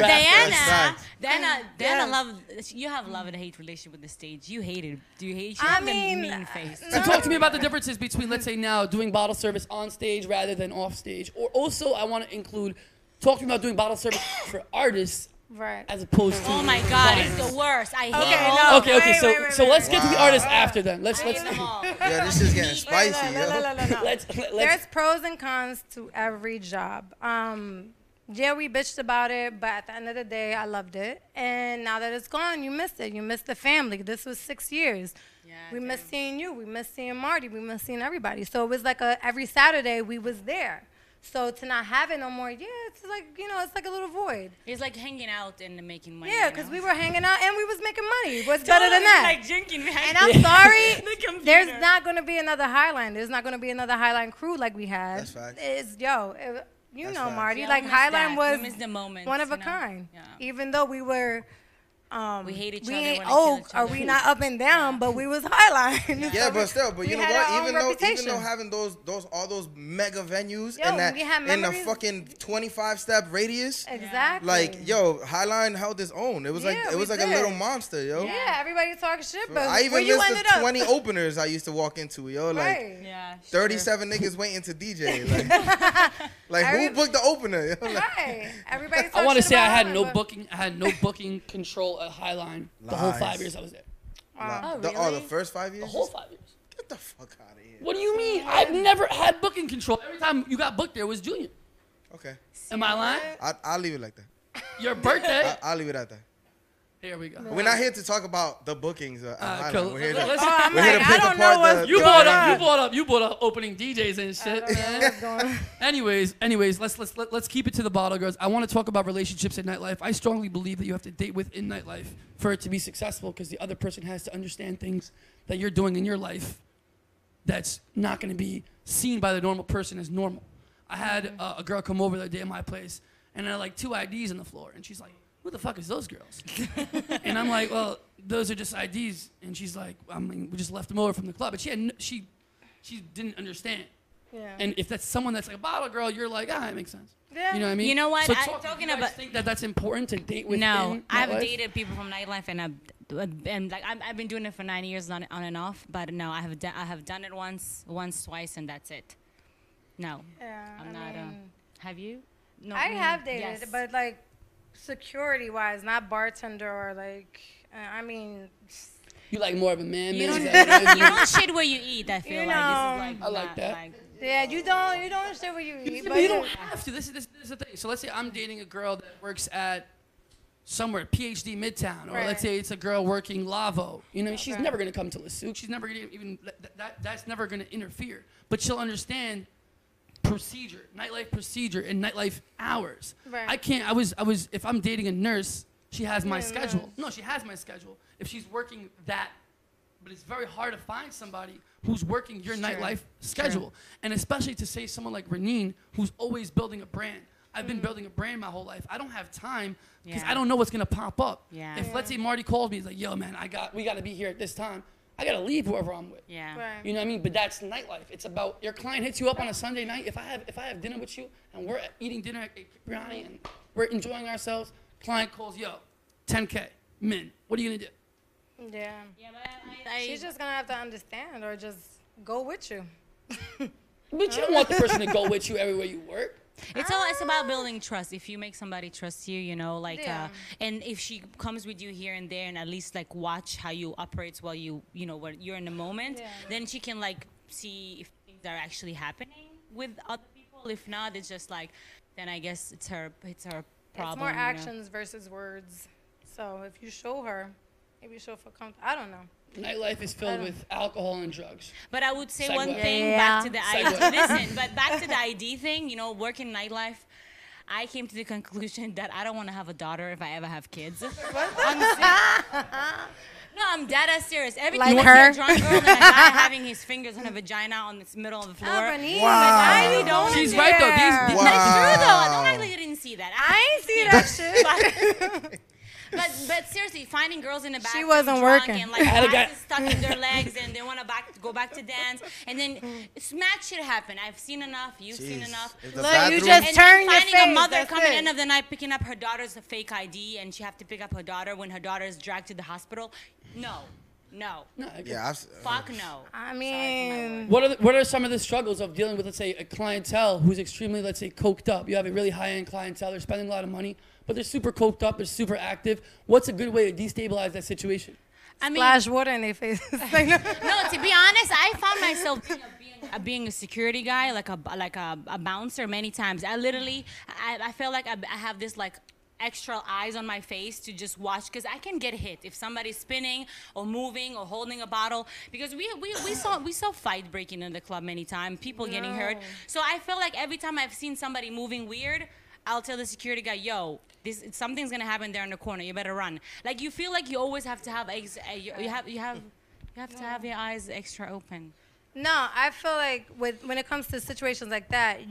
Diana love. You have love and hate relationship with the stage. You hate it. Do you hate? I mean, mean face. So talk to me about the differences between, let's say now, doing bottle service on stage rather than off stage. Or also, I want to include, talk to me about doing bottle service for artists. Right. As opposed to. Oh my God, it's the worst. I hate it. Okay. So let's get to the artists after then. Let's. Yeah, this is getting spicy. No. There's pros and cons to every job. Yeah, we bitched about it, but at the end of the day, I loved it. And now that it's gone, you missed it. You missed the family. This was 6 years. Yeah, we missed seeing you. We missed seeing Marty. We missed seeing everybody. So it was like every Saturday we was there. So to not have it no more, it's like, it's like a little void. It's like hanging out and making money. Yeah, because we were hanging out and we was making money. What's better than that? Like drinking. And I'm sorry, there's not going to be another Highline. There's not going to be another Highline crew like we had. That's facts. That's Marty, yeah, like Highline was the moment, one of a kind. Yeah. Even though we were, we hate each other. We ain't Oak, or we not up and down, but we was Highline. Yeah, but you know what? Even though having all those mega venues in a fucking 25-step radius, exactly. Like Highline held its own. It was like a little monster, yo. Yeah, everybody talking shit, but I even missed the 20 openers I used to walk into, yo. Like 37 niggas waiting to DJ. Like who booked the opener? Right. Everybody. I want to say I had no booking control at Highline the whole 5 years I was there. Really? The first 5 years? The whole 5 years. Get the fuck out of here. What do you mean? I've never had booking control. Every time you got booked there was Junior. Okay. Am I lying? I'll leave it like that. Your birthday? I'll leave it at that. Here we go. We're not here to talk about the bookings. Cool. We're here to pick apart the. You brought up opening DJs and shit. Anyways, let's keep it to the bottle girls. I want to talk about relationships in nightlife. I strongly believe that you have to date within nightlife for it to be successful, because the other person has to understand things that you're doing in your life that's not going to be seen by the normal person as normal. I had a girl come over the other day at my place, and I had like 2 IDs on the floor, and she's like, who the fuck is those girls? And I'm like, well, those are just IDs. And she's like, I mean, we just left them over from the club. But she didn't understand. Yeah. And if that's someone that's like a bottle girl, you're like, it makes sense. Yeah. You know what I mean? You know what? So Talking about, think that that's important to date with. No, I've dated people from nightlife, and like I've been doing it for 9 years on and off. But no, I have done it once, twice, and that's it. No, I'm not. Have you? No, I have dated, yes. but like security-wise, not bartender or like. I mean. You like more of a man. You don't shit where you eat. I feel like this is like. I like that. Yeah, you don't shit where you eat. But you don't have to. This is the thing. So let's say I'm dating a girl that works at somewhere, PhD Midtown, or let's say it's a girl working Lavo. You know, she's never gonna come to Lesuc. She's never gonna even that's never gonna interfere. But she'll understand procedure, nightlife procedure, and nightlife hours. Right. I can't. I was. If I'm dating a nurse, she has my schedule. No, she has my schedule. If she's working that. But it's very hard to find somebody who's working your nightlife schedule. And especially to say someone like Ranin, who's always building a brand. I've been building a brand my whole life. I don't have time because I don't know what's going to pop up. Yeah. If, let's say, Marty calls me, he's like, yo, man, we got to be here at this time. I got to leave whoever I'm with. Yeah. You know what I mean? But that's nightlife. It's about your client hits you up on a Sunday night. If I have dinner with you and we're eating dinner at Biryani and we're enjoying ourselves, client calls, yo, 10K, min. What are you going to do? Yeah. She's just gonna have to understand or just go with you. But you don't want the person to go with you everywhere you work. It's about building trust. If you make somebody trust you, you know, like, and if she comes with you here and there, and at least like watch how you operate while you know, when you're in the moment, then she can like see if things are actually happening with other people. If not, it's just like, then I guess it's her problem. It's more actions versus words. So if you show her. Maybe she'll feel comfortable. I don't know. Nightlife is filled with alcohol and drugs. But I would say one thing back to the ID. Listen, but back to the ID thing, you know, working nightlife, I came to the conclusion that I don't want to have a daughter if I ever have kids. I'm dead ass serious. Every time like I see a drunk girl and a guy having his fingers on a vagina on the middle of the floor. Wow. She's right though. That's true though. Don't act like you didn't see that. I ain't see that shit. But seriously, finding girls in the back, she wasn't drunk working, and like asses stuck in their legs, and they want to go back to dance, and then smack shit happen. I've seen enough. You've seen enough. Look, you just turn your face. Finding a mother coming end of the night picking up her daughter's fake ID, and she have to pick up her daughter when her daughter is dragged to the hospital. No. Fuck no. I mean, what are some of the struggles of dealing with, let's say, a clientele who's extremely, let's say, coked up? You have a really high-end clientele. They're spending a lot of money, but they're super coked up. They're super active. What's a good way to destabilize that situation? I mean, splash water in their faces. No, to be honest, I found myself being a security guy, like a bouncer many times. I feel like I have this like extra eyes on my face to just watch, because I can get hit if somebody's spinning or moving or holding a bottle, because we saw fight breaking in the club many times, people getting hurt. So I feel like every time I've seen somebody moving weird, I'll tell the security guy, yo, something's gonna happen there in the corner, you better run. Like, you feel like you always have to have you have to have your eyes extra open. No, I feel like when it comes to situations like that,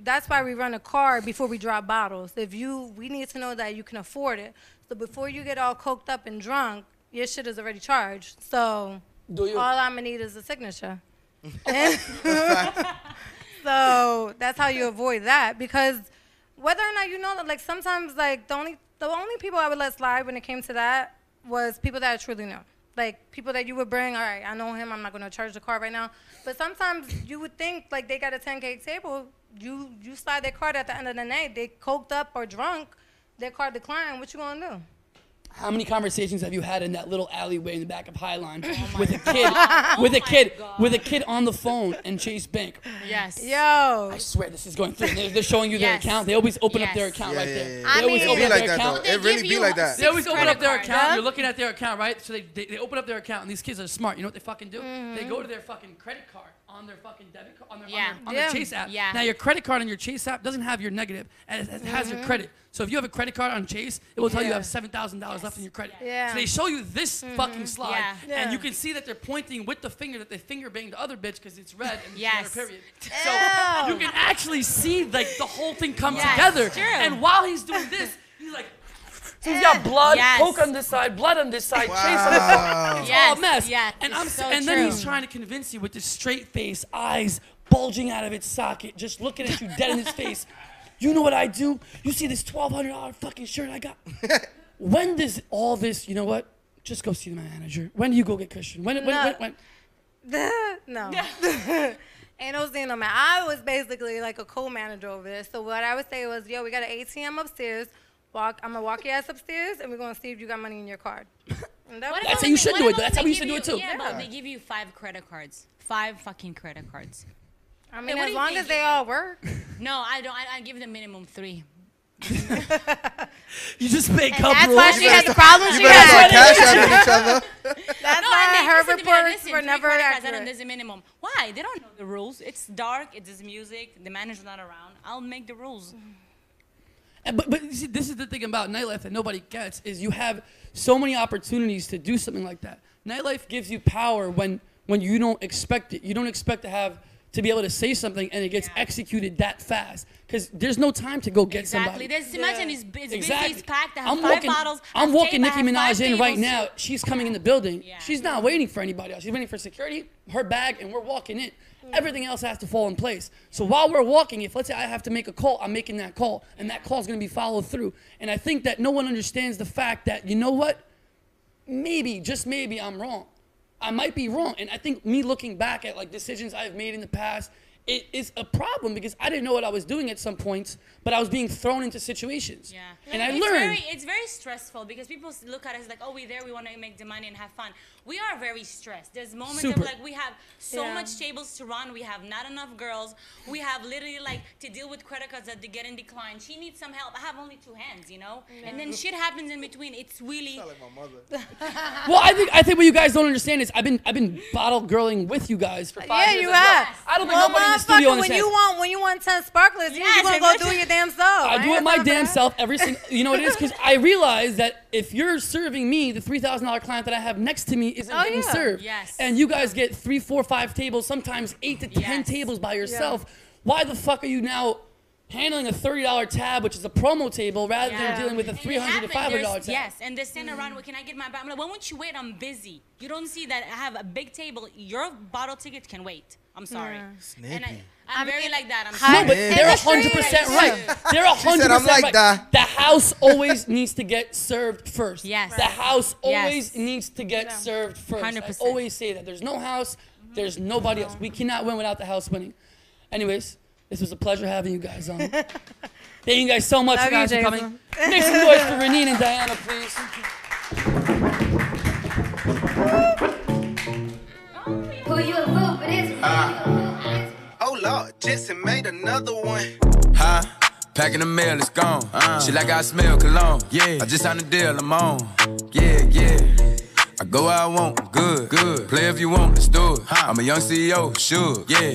that's why we run a car before we drop bottles. We need to know that you can afford it. So before you get all coked up and drunk, your shit is already charged. So all I'm gonna need is a signature. So that's how you avoid that, because whether or not you know that, like, sometimes, like, the only people I would let slide when it came to that was people that I truly know. Like, people that you would bring, all right, I know him, I'm not going to charge the car right now. But sometimes you would think, like, they got a 10K table, you slide their card at the end of the night, they coked up or drunk, their card declined, what you going to do? How many conversations have you had in that little alleyway in the back of Highline with a kid on the phone and Chase Bank? Yes. Yo. I swear this is going through. They're showing you their account. They always open up their account right there. They always open up their account. It really be like that. They always open up their account. You're looking at their account, right? So they open up their account, and these kids are smart. You know what they fucking do? They go to their fucking credit card on their fucking debit card, on their Chase app. Yeah. Now, your credit card on your Chase app doesn't have your negative. It has your credit. So if you have a credit card on Chase, it will tell you have $7,000 left in your credit. Yeah. So they show you this fucking slide, and you can see that they're pointing with the finger that they finger banged the other bitch because it's red and it's period. So you can actually see like the whole thing come together. True. And while he's doing this, he's like, So he's got blood, coke on this side, blood on this side, chase on this side. It's all a mess. And then he's trying to convince you with this straight face, eyes bulging out of its socket, just looking at you dead in his face. You know what I do? You see this $1,200 fucking shirt I got? When does all this, you know what? Just go see my manager. When do you go get Christian? When? No. Ain't no seeing no man. I was basically like a co-manager over there. So what I would say was, yo, we got an ATM upstairs. I'm gonna walk your ass upstairs, and we're gonna see if you got money in your card. That's how you should do it. That's how we used to do it too. Yeah, but they give you 5 credit cards. 5 fucking credit cards. I mean, as long as they all work. No, I don't. I give them minimum 3. You just make up That's rules. why she had the problems she had. Cash out of each other. That's why her reports were never accurate. There's a minimum. Why? They don't know the rules. It's dark. It's music. The manager's not around. I'll make the rules. But you see, this is the thing about nightlife that nobody gets is you have so many opportunities to do something like that. Nightlife gives you power when you don't expect it. You don't expect to be able to say something and it gets executed that fast because there's no time to go get somebody. There's imagine it's busy, it's packed. I have I'm 5 walking, bottles. I'm walking Nicki Minaj in right now. She's coming in the building. She's not waiting for anybody else. She's waiting for security, her bag, and we're walking in. Everything else has to fall in place. So while we're walking, if let's say I have to make a call, I'm making that call, and that call is going to be followed through. And I think that no one understands the fact that, you know what? Maybe, just maybe, I'm wrong. I might be wrong. And I think me looking back at like decisions I've made in the past, it is a problem because I didn't know what I was doing at some points, but I was being thrown into situations. Yeah. And I learned. It's very stressful because people look at us like, oh, we're there, we want to make the money and have fun. We are very stressed. There's moments of like we have so much tables to run, we have not enough girls, we have literally like to deal with credit cards that they get in decline. She needs some help. I have only 2 hands, you know? And then shit happens in between. It's really like my mother. Well, I think what you guys don't understand is I've been bottle girling with you guys for 5 years. Yeah, you as have. Well. I don't think nobody in the studio understands. When you want 10 sparklers, you gonna go do your damn self. I do it my damn self every single. You know what it is? Because I realize that if you're serving me, the $3,000 client that I have next to me isn't getting served. Yes. And you guys get 3, 4, 5 tables, sometimes 8 to 10 tables by yourself. Why the fuck are you now handling a $30 tab, which is a promo table, rather than dealing with a $300 to $500 tab? Yes, and they stand around, well, can I get my bottle? I'm like, why won't you wait? I'm busy. You don't see that I have a big table. Your bottle ticket can wait. I'm sorry. And I'm very like that. No, but they're 100% right. They're 100% right. The house always needs to get served first. Yes. The house always needs to get served first. 100%. I always say that. There's no house. There's nobody else. We cannot win without the house winning. Anyways, this was a pleasure having you guys on. Thank you guys so much, guys, for coming. Make some noise for Ranin and Diana, please. Who you a fool for this? Oh Lord, Jesse made another one. Huh? Packing the mail, it's gone. Shit like I smell cologne. Yeah. I just signed a deal, I'm on. Yeah. I go where I want, I'm good. Play if you want, let's do it. I'm a young CEO, sure. Yeah.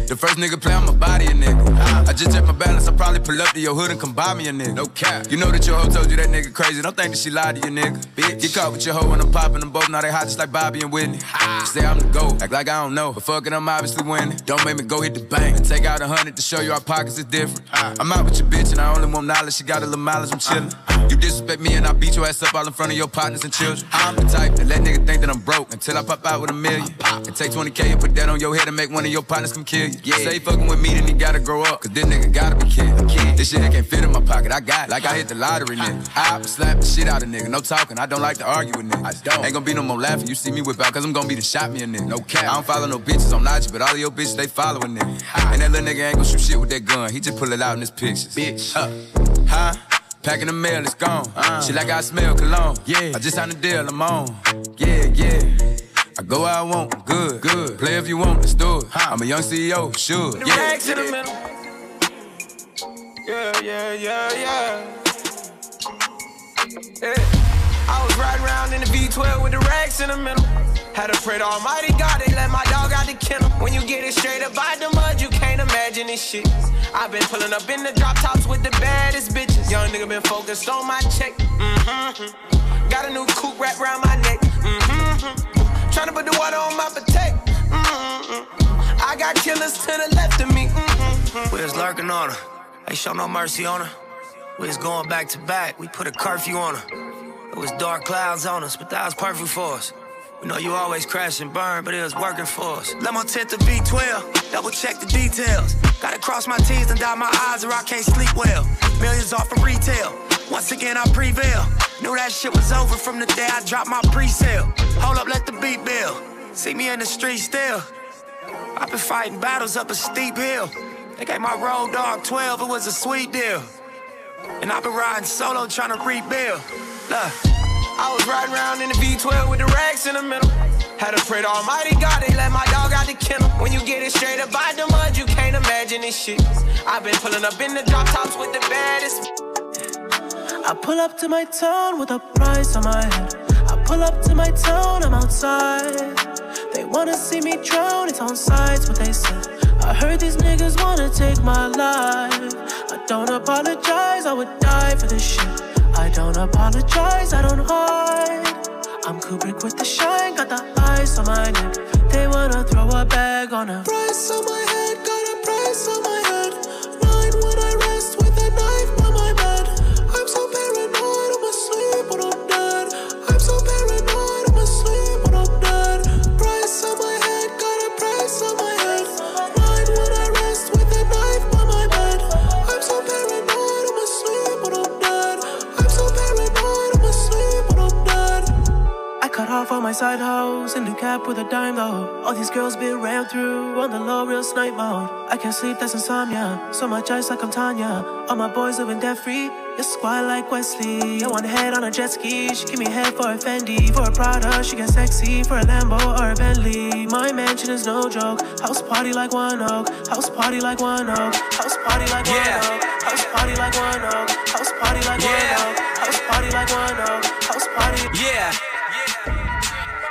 The first nigga play, I'ma body a nigga. I just check my balance, I probably pull up to your hood and come buy me a nigga. No cap. You know that your hoe told you that nigga crazy. Don't think that she lied to you, nigga. Bitch. Get caught with your hoe when I'm popping them both. Now they hot just like Bobby and Whitney. Say I'm the GOAT, act like I don't know. But fuck it, I'm obviously winning. Don't make me go hit the bank and take out 100 to show you our pockets is different. I'm out with your bitch and I only want knowledge. She got a little mileage, I'm chillin'. You disrespect me and I beat your ass up all in front of your partners and children. I'm the type that let nigga think that I'm broke until I pop out with $1 million. And take 20K and put that on your head and make one of your partners come kill you. Yeah. Say fucking with me, then he gotta grow up, cause this nigga gotta be killed. This shit can't fit in my pocket, I got it. Like I hit the lottery, nigga. I slap the shit out of nigga, no talking, I don't like to argue with niggas. I don't. Ain't gonna be no more laughing, you see me whip out, cause I'm gonna be the shot me a nigga. No cap. I don't follow no bitches on IG, but all of your bitches, they following nigga. And that little nigga ain't gonna shoot shit with that gun, he just pull it out in his pictures. Bitch. Huh? Packing the mail, it's gone. Shit like I smell cologne. Yeah. I just signed a deal, I'm on. Yeah. I go where I want, I'm good. Play if you want, let's do it. I'm a young CEO, sure. The racks in the middle. Yeah. I was riding around in the V12 with the racks in the middle. Had to pray to Almighty God, they let my dog out the kennel. When you get it straight up by the mud, you can't imagine this shit. I've been pulling up in the drop tops with the baddest bitches. Young nigga been focused on my check. Got a new coupe wrapped around my neck. Tryna put the water on my potato. I got killers to the left of me. We was lurking on her, ain't show no mercy on her. We was going back to back, we put a curfew on her. It was dark clouds on us, but that was perfect for us. We know you always crash and burn, but it was working for us. Let my tent to V12, double check the details. Gotta cross my T's and dot my I's or I can't sleep well. Millions off of retail, once again I prevail. Knew that shit was over from the day I dropped my pre-sale. Hold up, let the beat build. See me in the street still. I've been fighting battles up a steep hill. They gave my road dog 12, it was a sweet deal. And I've been riding solo trying to rebuild. Look, I was riding around in the V12 with the racks in the middle. Had to pray to Almighty God, they let my dog out the kennel. When you get it straight up by the mud, you can't imagine this shit. I've been pulling up in the drop tops with the baddest. I pull up to my town with a price on my head. I pull up to my town, I'm outside. They wanna see me drown, it's on sides what they said. I heard these niggas wanna take my life. I don't apologize, I would die for this shit. I don't apologize, I don't hide. I'm Kubrick with the shine, got the ice on my neck. They wanna throw a bag on a price on my head, got a price on my head. 9 when I rest with a knife by my bed. I'm so paranoid, I'm asleep when I'm dead. I'm so paranoid, I'm asleep when I'm dead. Price on my head, got a price on my head. 9 when I rest with a knife by my bed. I'm so paranoid, I'm asleep when I'm dead. I'm so paranoid, I'm asleep when I'm dead. I cut off all my side hoes in the cap with a dime though. All these girls been rammed through on the low, real snipe mode. I can't sleep, that's insomnia. So much ice like I'm Tanya. All my boys living debt free. You squat like Wesley. I want head on a jet ski. She give me head for a Fendi. For a Prada, she get sexy. For a Lambo or a Bentley. My mansion is no joke. House party like one oak. House party like one oak. House party like one oak. House party like one oak. House party like one oak. House party like one oak. House party. Yeah.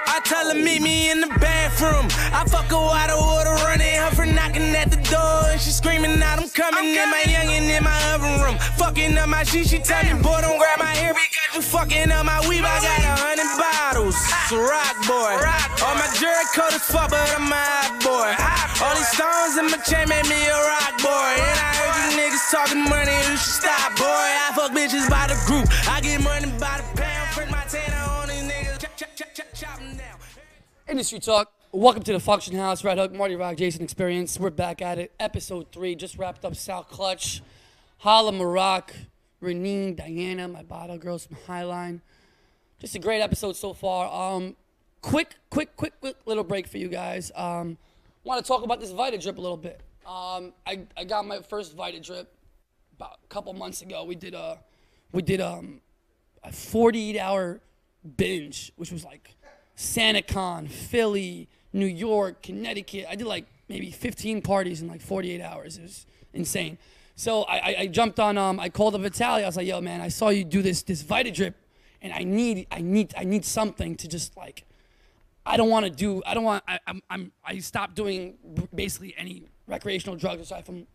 I tell her meet me in the bathroom. I fuck her while the water running, her for knocking at the door, and she screaming out, I'm coming. And my youngin' in my oven room, fucking up my shit. She tell me, boy, don't grab my hair because you fucking up my weave. I got 100 bottles, it's a rock boy. All my jury coat is fuck, but I'm a hot boy. All these stones in my chain make me a rock boy. And I heard you niggas talking money, you should stop, boy. I fuck bitches by the group, I get money by the pound. Print my tanner on these niggas, chop them down. Industry Talk. Welcome to the Funktion House. Red Hook, Marty Rock, Jason Experience. We're back at it. Episode 3. Just wrapped up Sal Klutch, Hala, Maroc, Ranin, Diana, my bottle girls from Highline. Just a great episode so far. Quick little break for you guys. Want to talk about this Vita Drip a little bit. I got my first Vita Drip about a couple months ago. We did a 48-hour binge, which was like SantaCon, Philly, New York, Connecticut. I did like maybe 15 parties in like 48 hours. It was insane. So I jumped on. I called up Vitaly. I was like, "Yo, man, I saw you do this Vita Drip, and I need something to just like. I stopped doing basically any recreational drugs aside from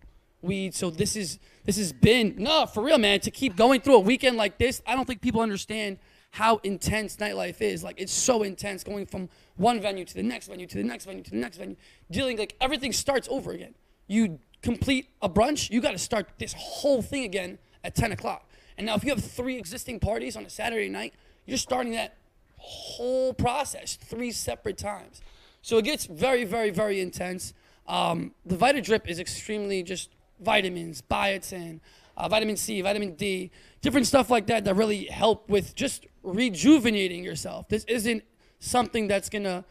weed. So this has been no, for real, man. To keep going through a weekend like this, I don't think people understand how intense nightlife is. Like, it's so intense going from one venue to the next venue to the next venue to the next venue, dealing, like, everything starts over again. You complete a brunch, you got to start this whole thing again at 10 o'clock. And now if you have 3 existing parties on a Saturday night, you're starting that whole process 3 separate times. So it gets very, very, very intense. The Vita Drip is extremely just vitamins, biotin, vitamin C, vitamin D, different stuff like that really help with just rejuvenating yourself. This isn't something that's gonna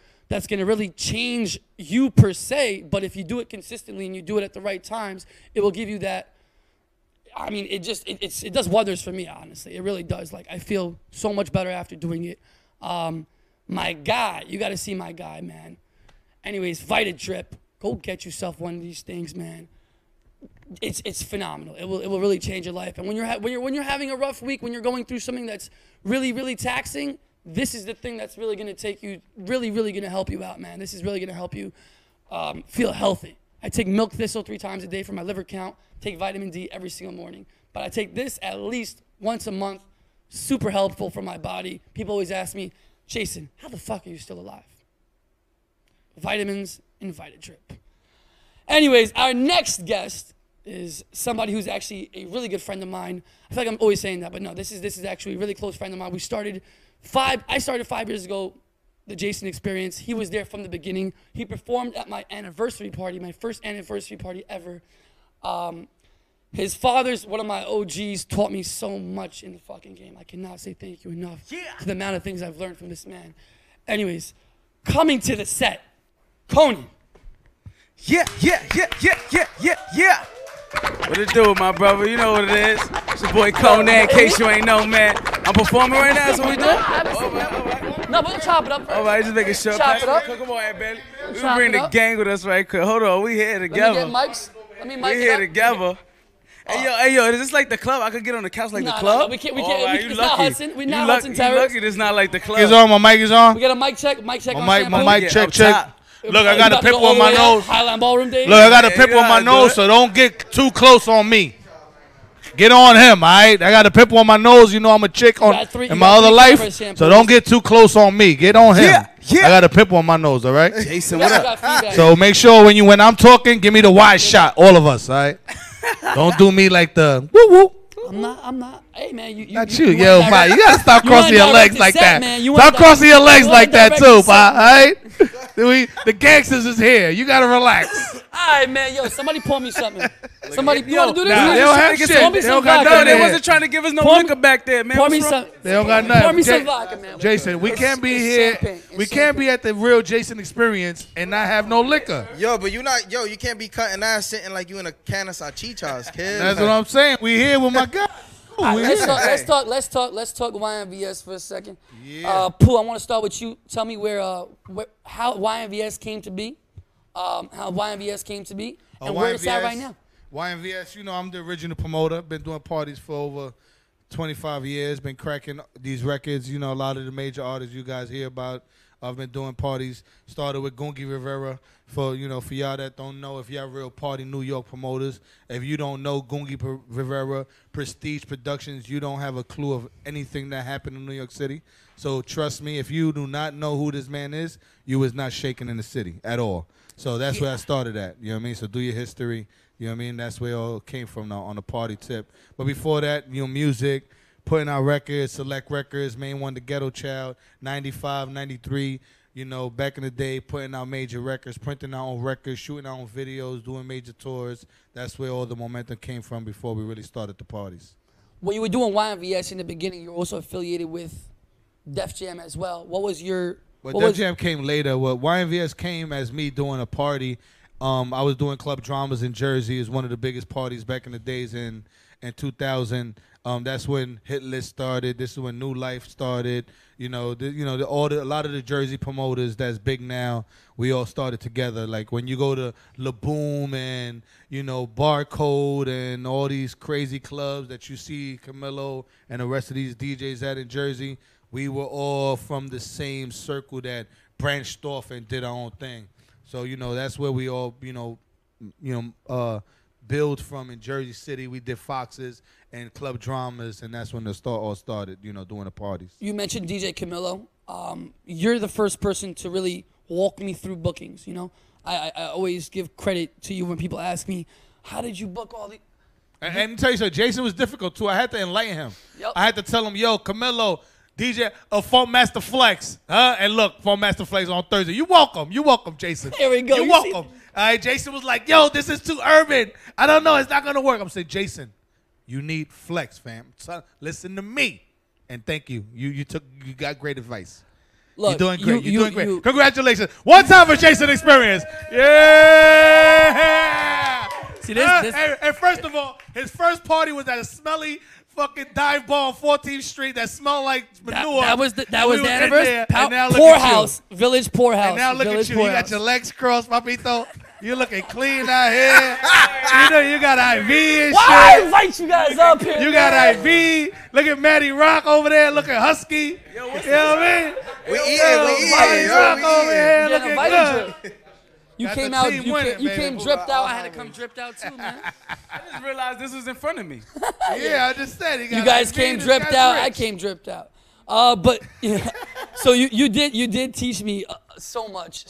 really change you per se, but if you do it consistently and you do it at the right times, it will give you that. I mean, it does wonders for me, honestly. It really does. Like, I feel so much better after doing it. My guy, you got to see my guy, man. Anyways, Vita Drip, go get yourself one of these things, man. It's phenomenal. It will really change your life. And when you're having a rough week, when you're going through something that's really, really taxing, this is the thing that's really gonna take you, really, really gonna help you out, man. This is really gonna help you feel healthy. I take milk thistle 3 times a day for my liver count. Take vitamin D every single morning. But I take this at least once a month. Super helpful for my body. People always ask me, Jason, how the fuck are you still alive? Vitamins and Vita Drip. Anyways, our next guest is somebody who's actually a really good friend of mine. I feel like I'm always saying that, but no, this is actually a really close friend of mine. I started 5 years ago, the Jason Experience. He was there from the beginning. He performed at my anniversary party, my first anniversary party ever. His father's one of my OGs, taught me so much in the fucking game. I cannot say thank you enough for the amount of things I've learned from this man. Anyways, coming to the set, Conan. Yeah. What it do, my brother? You know what it is. It's your boy Conan, in case you ain't know, man. I'm performing right now, that's what we doing? No, we'll chop it up first. All right, just making sure. Chop it up. Come on, baby. We Chop bring it the up. gang with us right quick. Hold on, we here together. Let me get mics. Let me mic We it here up. together. Hey yo, is this like the club? I could get on the couch like the club? No, we can't. All right, It's you not lucky. Hudson. We're You not luck- Hudson you Terrace. lucky it's not like the club. Is on, my mic is on. We got a mic check. Mic check. My mic check. Look, I You got a about to pip go all on the my way nose. up? Highline Ballroom days? Look, I got a Yeah, pip you know on how my to do nose, it. so don't get too close on me. Get on him, all right? I got a pip on my nose. You know I'm a chick on in my other life, so don't get too close on me. Get on him. I got a pip on my nose, all right? Jason, what up? So make sure when I'm talking, give me the wide shot, all of us, all right? Don't do me like the woo woo. I'm not. Hey man, you Not you, yo, Pa. You gotta stop crossing your legs like that. Man. Stop crossing your legs like that too, Pa. All right? The gangsters is here. You gotta relax. All right, man. Yo, somebody pour me something. Somebody, you want to do this? Nah, they don't have shit. Pour me They some don't got vodka, nothing. They Yeah. wasn't trying to give us no Pour me- liquor back there, man. Pour me What's wrong? some. They don't got nothing. Pour me some vodka, man. Jason, we can't be here. champagne. We can't be at the real Jason Experience and not have no liquor. Yo, but you can't be cutting ass sitting like you in a can of salchichas, kid. That's what I'm saying. We here with my guy. All right, We let's here. talk. Let's talk YNVS for a second. Yeah. Pooh, I want to start with you. Tell me how YNVS came to be. How YNVS came to be, and where it's at right now. YNVS, you know, I'm the original promoter. Been doing parties for over 25 years. Been cracking these records. You know, a lot of the major artists you guys hear about. I've been doing parties. Started with Gungi Rivera. For y'all that don't know, if y'all real party New York promoters, if you don't know Gungi Rivera, Prestige Productions, you don't have a clue of anything that happened in New York City. So trust me, if you do not know who this man is, you was not shaking in the city at all. So that's where I started at. You know what I mean? So do your history. You know what I mean? That's where it all came from now on the party tip. But before that, music, putting out records, select records, main one, The Ghetto Child, 95, 93. You know, back in the day, putting out major records, printing our own records, shooting our own videos, doing major tours. That's where all the momentum came from before we really started the parties. When you were doing YNVS in the beginning, you were also affiliated with Def Jam as well. What was your... Well, Def Jam came later. Well, YNVS came as me doing a party. I was doing Club Dramas in Jersey. It was one of the biggest parties back in the days in 2000. That's when Hit List started. This is when New Life started. A lot of the Jersey promoters that's big now, we all started together. Like when you go to La Boom and, Barcode and all these crazy clubs that you see Camilo and the rest of these DJs at in Jersey, we were all from the same circle that branched off and did our own thing. So, that's where we all, build from in Jersey City. We did Foxes and Club Dramas, and that's when the all started, doing the parties. You mentioned DJ Camilo. You're the first person to really walk me through bookings, I always give credit to you when people ask me, how did you book all the... And let me tell you something, Jason was difficult, too. I had to enlighten him. Yep. I had to tell him, yo, Camilo, DJ of Funk Master Flex. And look, Funk Master Flex on Thursday. You're welcome, Jason. Here we go. You're welcome. All right, Jason was like, yo, this is too urban. I don't know. It's not going to work. I'm saying, Jason, you need flex, fam. So, listen to me. And thank you. You got great advice. Look, you're doing great. You're doing great. Congratulations. One time for Jason Experience. Yeah. See, this. And first of all, his first party was at a smelly fucking dive bar on 14th Street that smelled like manure. That was the in anniversary. there, and now look at Poorhouse. Village Poorhouse. And now look Village at you. You got your legs crossed, papito. You looking clean out here. You got IV and Why shit. I invite you guys up here? You got IV. Look at Matty Rock over there looking husky. You know what I mean? We eating. Matty Rock over here looking good. You Got came the out. team You winning, came baby. dripped out. I had to come dripped out too, man. I just realized this was in front of me. Yeah, I just said. You guys came dripped out. I came dripped out. But so you did teach me so much.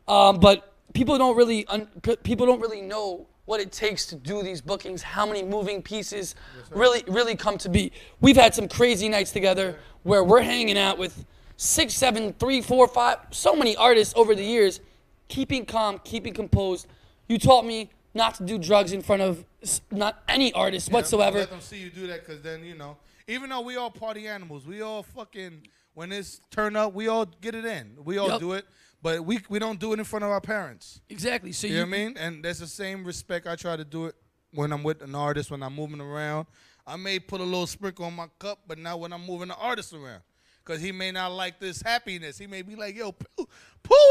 But people don't really know what it takes to do these bookings, how many moving pieces really come to be. We've had some crazy nights together where we're hanging out with 6, 7, 3, 4, 5, so many artists over the years, keeping calm, keeping composed. You taught me not to do drugs in front of not any artist whatsoever. Let them see you do that, because then, you know, even though we all party animals, we all fucking, when it's turn up, we all get it in. We all do it, but we don't do it in front of our parents. Exactly. So you know what I mean? And that's the same respect I try to do it when I'm with an artist, when I'm moving around. I may put a little sprinkle on my cup, but not when I'm moving the artist around. Because he may not like this happiness. He may be like, yo, Pooh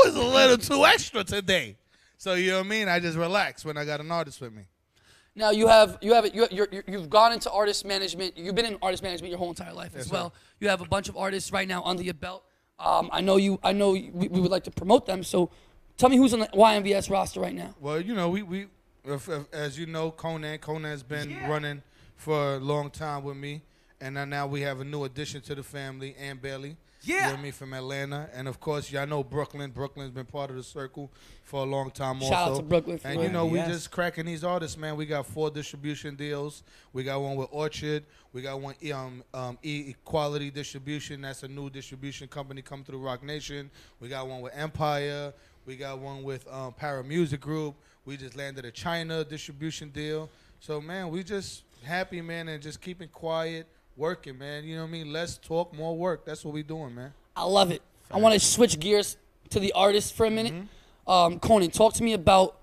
is a little too extra today. So, you know what I mean? I just relax when I got an artist with me. Now you've gone into artist management. You've been in artist management your whole entire life as well. You have a bunch of artists right now under your belt. I know we would like to promote them. So tell me who's on the YMVS roster right now. Well, you know, as you know, Conan's been running for a long time with me. And now we have a new addition to the family, Ann Bailey. Yeah. You know what I mean, from Atlanta. And, of course, y'all know Brooklyn. Brooklyn's been part of the circle for a long time also. Shout out to Brooklyn. And, you know, we just cracking these artists, man. We got 4 distribution deals. We got one with Orchard. We got one Equality Distribution. That's a new distribution company coming through Rock Nation. We got one with Empire. We got one with Para Music Group. We just landed a China distribution deal. So, man, we just happy, man, and just keeping quiet. Working, man. You know what I mean? Less talk, more work. That's what we doing, man. I love it. I want to switch gears to the artist for a minute. Conan, talk to me about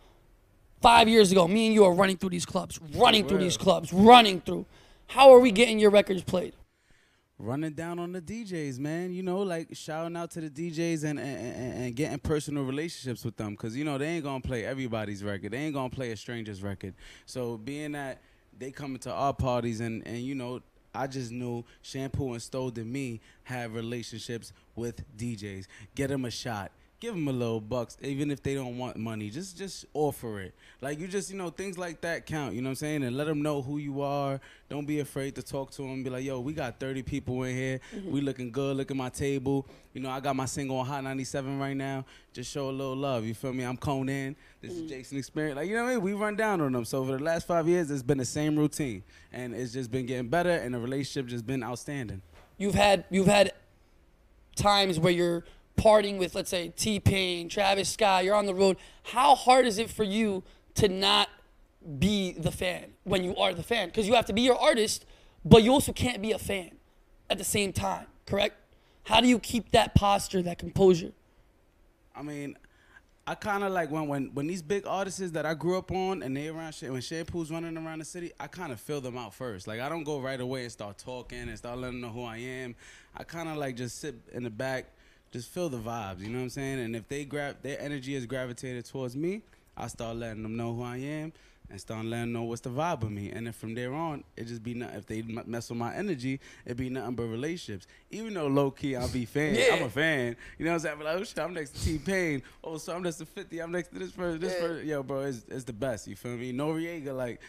5 years ago. Me and you are running through these clubs, running through. How are we getting your records played? Running down on the DJs, man. You know, like shouting out to the DJs and getting personal relationships with them. Because, you know, they ain't going to play everybody's record. They ain't going to play a stranger's record. So being that they come into our parties and you know, I just knew Shampoo and Stoled and me have relationships with DJs. Get them a shot. Give them a little bucks, even if they don't want money. Just offer it. Like, you just, you know, things like that count, you know what I'm saying? And let them know who you are. Don't be afraid to talk to them. Be like, yo, we got 30 people in here. We looking good. Look at my table. You know, I got my single on Hot 97 right now. Just show a little love, you feel me? I'm Conan. This is Jason Experience. Like, you know what I mean? We run down on them. So for the last 5 years, it's been the same routine. And it's just been getting better, and the relationship just been outstanding. You've had times where you're partying with, let's say, T-Pain, Travis Scott, you're on the road. How hard is it for you to not be the fan when you are the fan? Because you have to be your artist, but you also can't be a fan at the same time, correct? How do you keep that posture, that composure? I mean, I kind of like when these big artists that I grew up on and they around when Shampoo's running around the city, I kind of feel them out first. Like, I don't go right away and start talking and start letting them know who I am. I kind of like just sit in the back, just feel the vibes, you know what I'm saying? And if their energy is gravitated towards me, I start letting them know who I am and start letting them know what's the vibe with me. And then from there on, it just be nothing. If they mess with my energy, it be nothing but relationships. Even though low-key I'll be fan, I'm a fan. You know what I'm saying? I'm like, oh shit, I'm next to T-Pain. Oh, so I'm next to 50. I'm next to this person. Yo, bro, it's the best. You feel me? Noriega, like,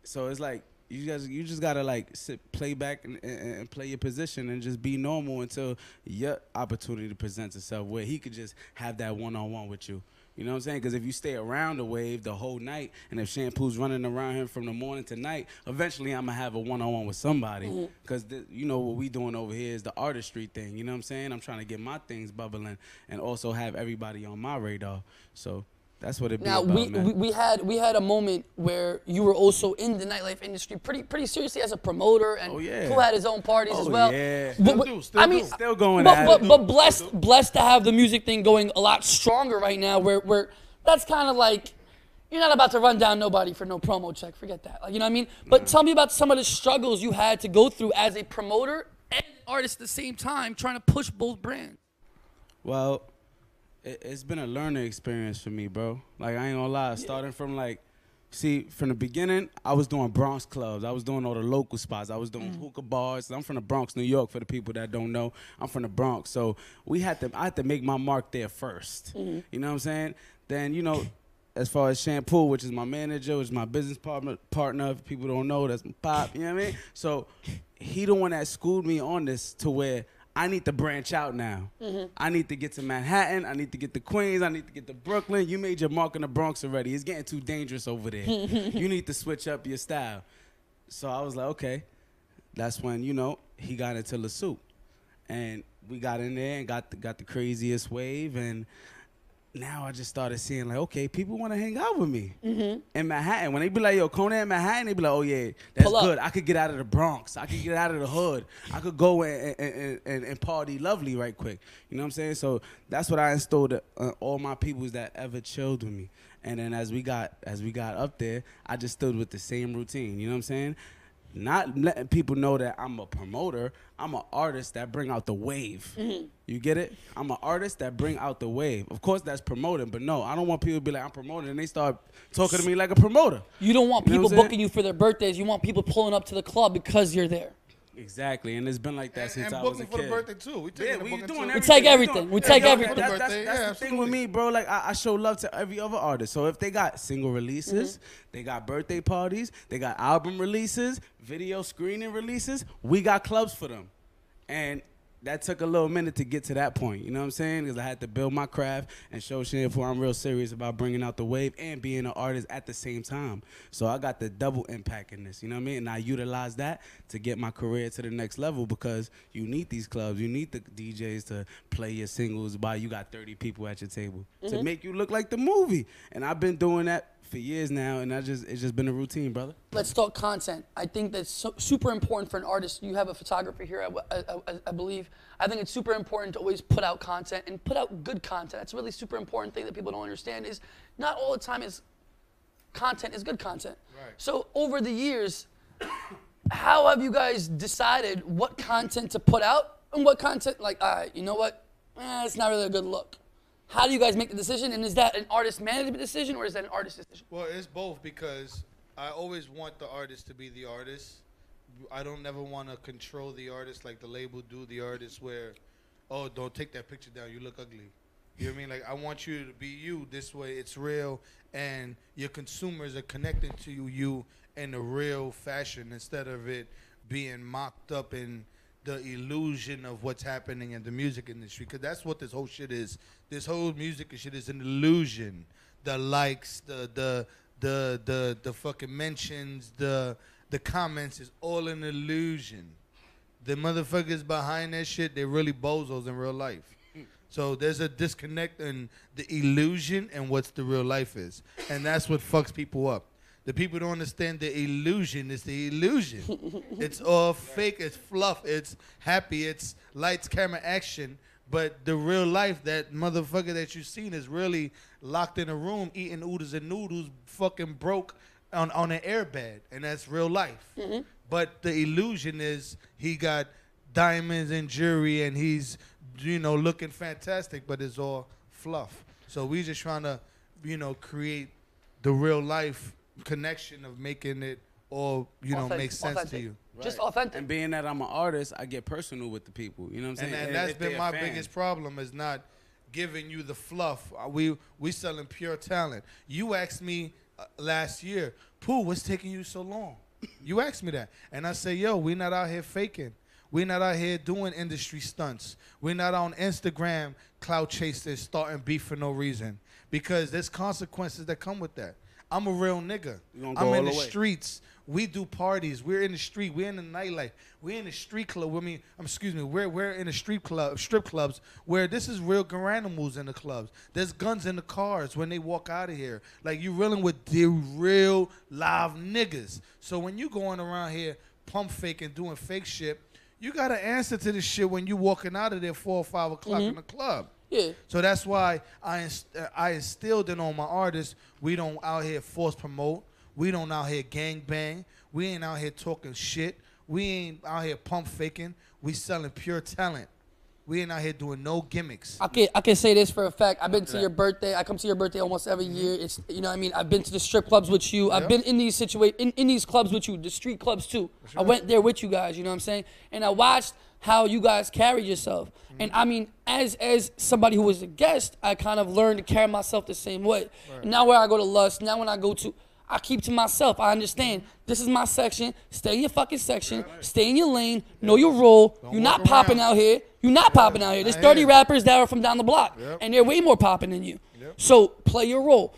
so it's like, you just gotta like play back and play your position and just be normal until your opportunity presents itself where he could just have that one-on-one with you. You know what I'm saying? Because if you stay around the wave the whole night, and if Shampoo's running around him from the morning to night, eventually I'm going to have a one-on-one with somebody. Because, you know, what we doing over here is the artistry thing. You know what I'm saying? I'm trying to get my things bubbling and also have everybody on my radar. So that's what it be about, man. we had a moment where you were also in the nightlife industry pretty seriously as a promoter, and who had his own parties as well. Yeah. Still going. But blessed to have the music thing going a lot stronger right now. Where that's kind of like, you're not about to run down nobody for no promo check. Forget that. Like, you know what I mean? But tell me about some of the struggles you had to go through as a promoter and an artist at the same time, trying to push both brands. Well, it's been a learning experience for me, bro. Like, I ain't gonna lie. Starting from, like, from the beginning, I was doing Bronx clubs. I was doing all the local spots. I was doing hookah bars. I'm from the Bronx, New York, for the people that don't know. I'm from the Bronx. So I had to make my mark there first. You know what I'm saying? Then, you know, as far as Shampoo, which is my manager, which is my business partner, if people don't know, that's my pop, you know what I mean? So he the one that schooled me on this to where I need to branch out now. I need to get to Manhattan. I need to get to Queens. I need to get to Brooklyn. You made your mark in the Bronx already. It's getting too dangerous over there. You need to switch up your style. So I was like, okay. That's when, you know, he got into La Soup. And we got in there and got the craziest wave. And now I just started seeing, like, okay, people want to hang out with me in Manhattan. When they be like, yo, Conan in Manhattan, they be like, oh, yeah, that's good. I could get out of the Bronx. I could get out of the hood. I could go and party lovely right quick. You know what I'm saying? So that's what I instilled all my peoples that ever chilled with me. And then as we got up there, I just stood with the same routine. You know what I'm saying? Not letting people know that I'm a promoter. I'm an artist that bring out the wave. You get it? I'm an artist that bring out the wave. Of course, that's promoting, but no, I don't want people to be like, I'm promoting, and they start talking to me like a promoter. You don't want You know people what I'm booking you for their birthdays. You want people pulling up to the club because you're there. Exactly, and it's been like that since And I was a booking for kid. the birthday too. We Yeah, taking we the doing booking too. everything. We take everything. We take everything. That's the thing with me, bro. Like I show love to every other artist. So if they got single releases, they got birthday parties, they got album releases, video screening releases, we got clubs for them. And that took a little minute to get to that point, you know what I'm saying? Because I had to build my craft and show shit for I'm real serious about bringing out the wave and being an artist at the same time. So I got the double impact in this, you know what I mean? And I utilized that to get my career to the next level because you need these clubs. You need the DJs to play your singles while you got 30 people at your table to make you look like the movie. And I've been doing that for years now, and it's just been a routine, brother. Let's talk content. I think that's super important for an artist. You have a photographer here, I believe. I think it's super important to always put out content and put out good content. That's a really super important thing that people don't understand is not all the time is content is good content. Right. So over the years, how have you guys decided what content to put out and what content, like, all right, you know what? It's not really a good look. How do you guys make the decision? And is that an artist management decision or is that an artist decision? Well, it's both because I always want the artist to be the artist. I don't never want to control the artist like the label do the artist where, oh, don't take that picture down, you look ugly. You know what I mean? Like, I want you to be you. This way it's real and your consumers are connecting to you in a real fashion instead of it being mocked up in the illusion of what's happening in the music industry, because that's what this whole shit is. This whole music shit is an illusion. The likes, the fucking mentions, the comments is all an illusion. The motherfuckers behind that shit, they're really bozos in real life. So there's a disconnect in the illusion and what's the real life is, and that's what fucks people up. The people don't understand the illusion is the illusion. It's all fake, it's fluff, it's happy, it's lights, camera, action. But the real life, that motherfucker that you seen is really locked in a room eating oodles and noodles, fucking broke on an airbed. And that's real life. But the illusion is he got diamonds and jewelry and he's, you know, looking fantastic, but it's all fluff. So we just trying to, you know, create the real life connection of making it all, you know, make sense to you. Right. Just authentic. And being that I'm an artist, I get personal with the people. You know what I'm saying? And that's been my biggest problem is not giving you the fluff. We selling pure talent. You asked me last year, Pooh, what's taking you so long? You asked me that. And I say, yo, we not out here faking. We're not out here doing industry stunts. We're not on Instagram clout chasers starting beef for no reason. Because there's consequences that come with that. I'm a real nigga. I'm in the streets. We do parties. We're in the street. We're in the nightlife. We're in the street club. We're in the strip clubs where this is real animals in the clubs. There's guns in the cars when they walk out of here. Like, you're reeling with the real live niggas. So when you going around here pump faking, doing fake shit, you got to answer to this shit when you walking out of there 4 or 5 o'clock in the club. Yeah. So that's why I instilled it on my artists. We don't out here force promote. We don't out here gang bang. We ain't out here talking shit. We ain't out here pump faking. We selling pure talent. We ain't out here doing no gimmicks. I can say this for a fact. I've been to your birthday. I come to your birthday almost every year. It's, you know what I mean? I've been to the strip clubs with you. I've been in these in these clubs with you, the street clubs too. Sure. I went there with you guys, you know what I'm saying? And I watched how you guys carried yourself. And I mean, as somebody who was a guest, I kind of learned to carry myself the same way. Right. Now where I go to Lust, now when I go to, I keep to myself. I understand. This is my section. Stay in your fucking section. Stay in your lane. Know your role. You're not popping out here. You're not popping out here. There's 30 rappers that are from down the block, and they're way more popping than you. So play your role.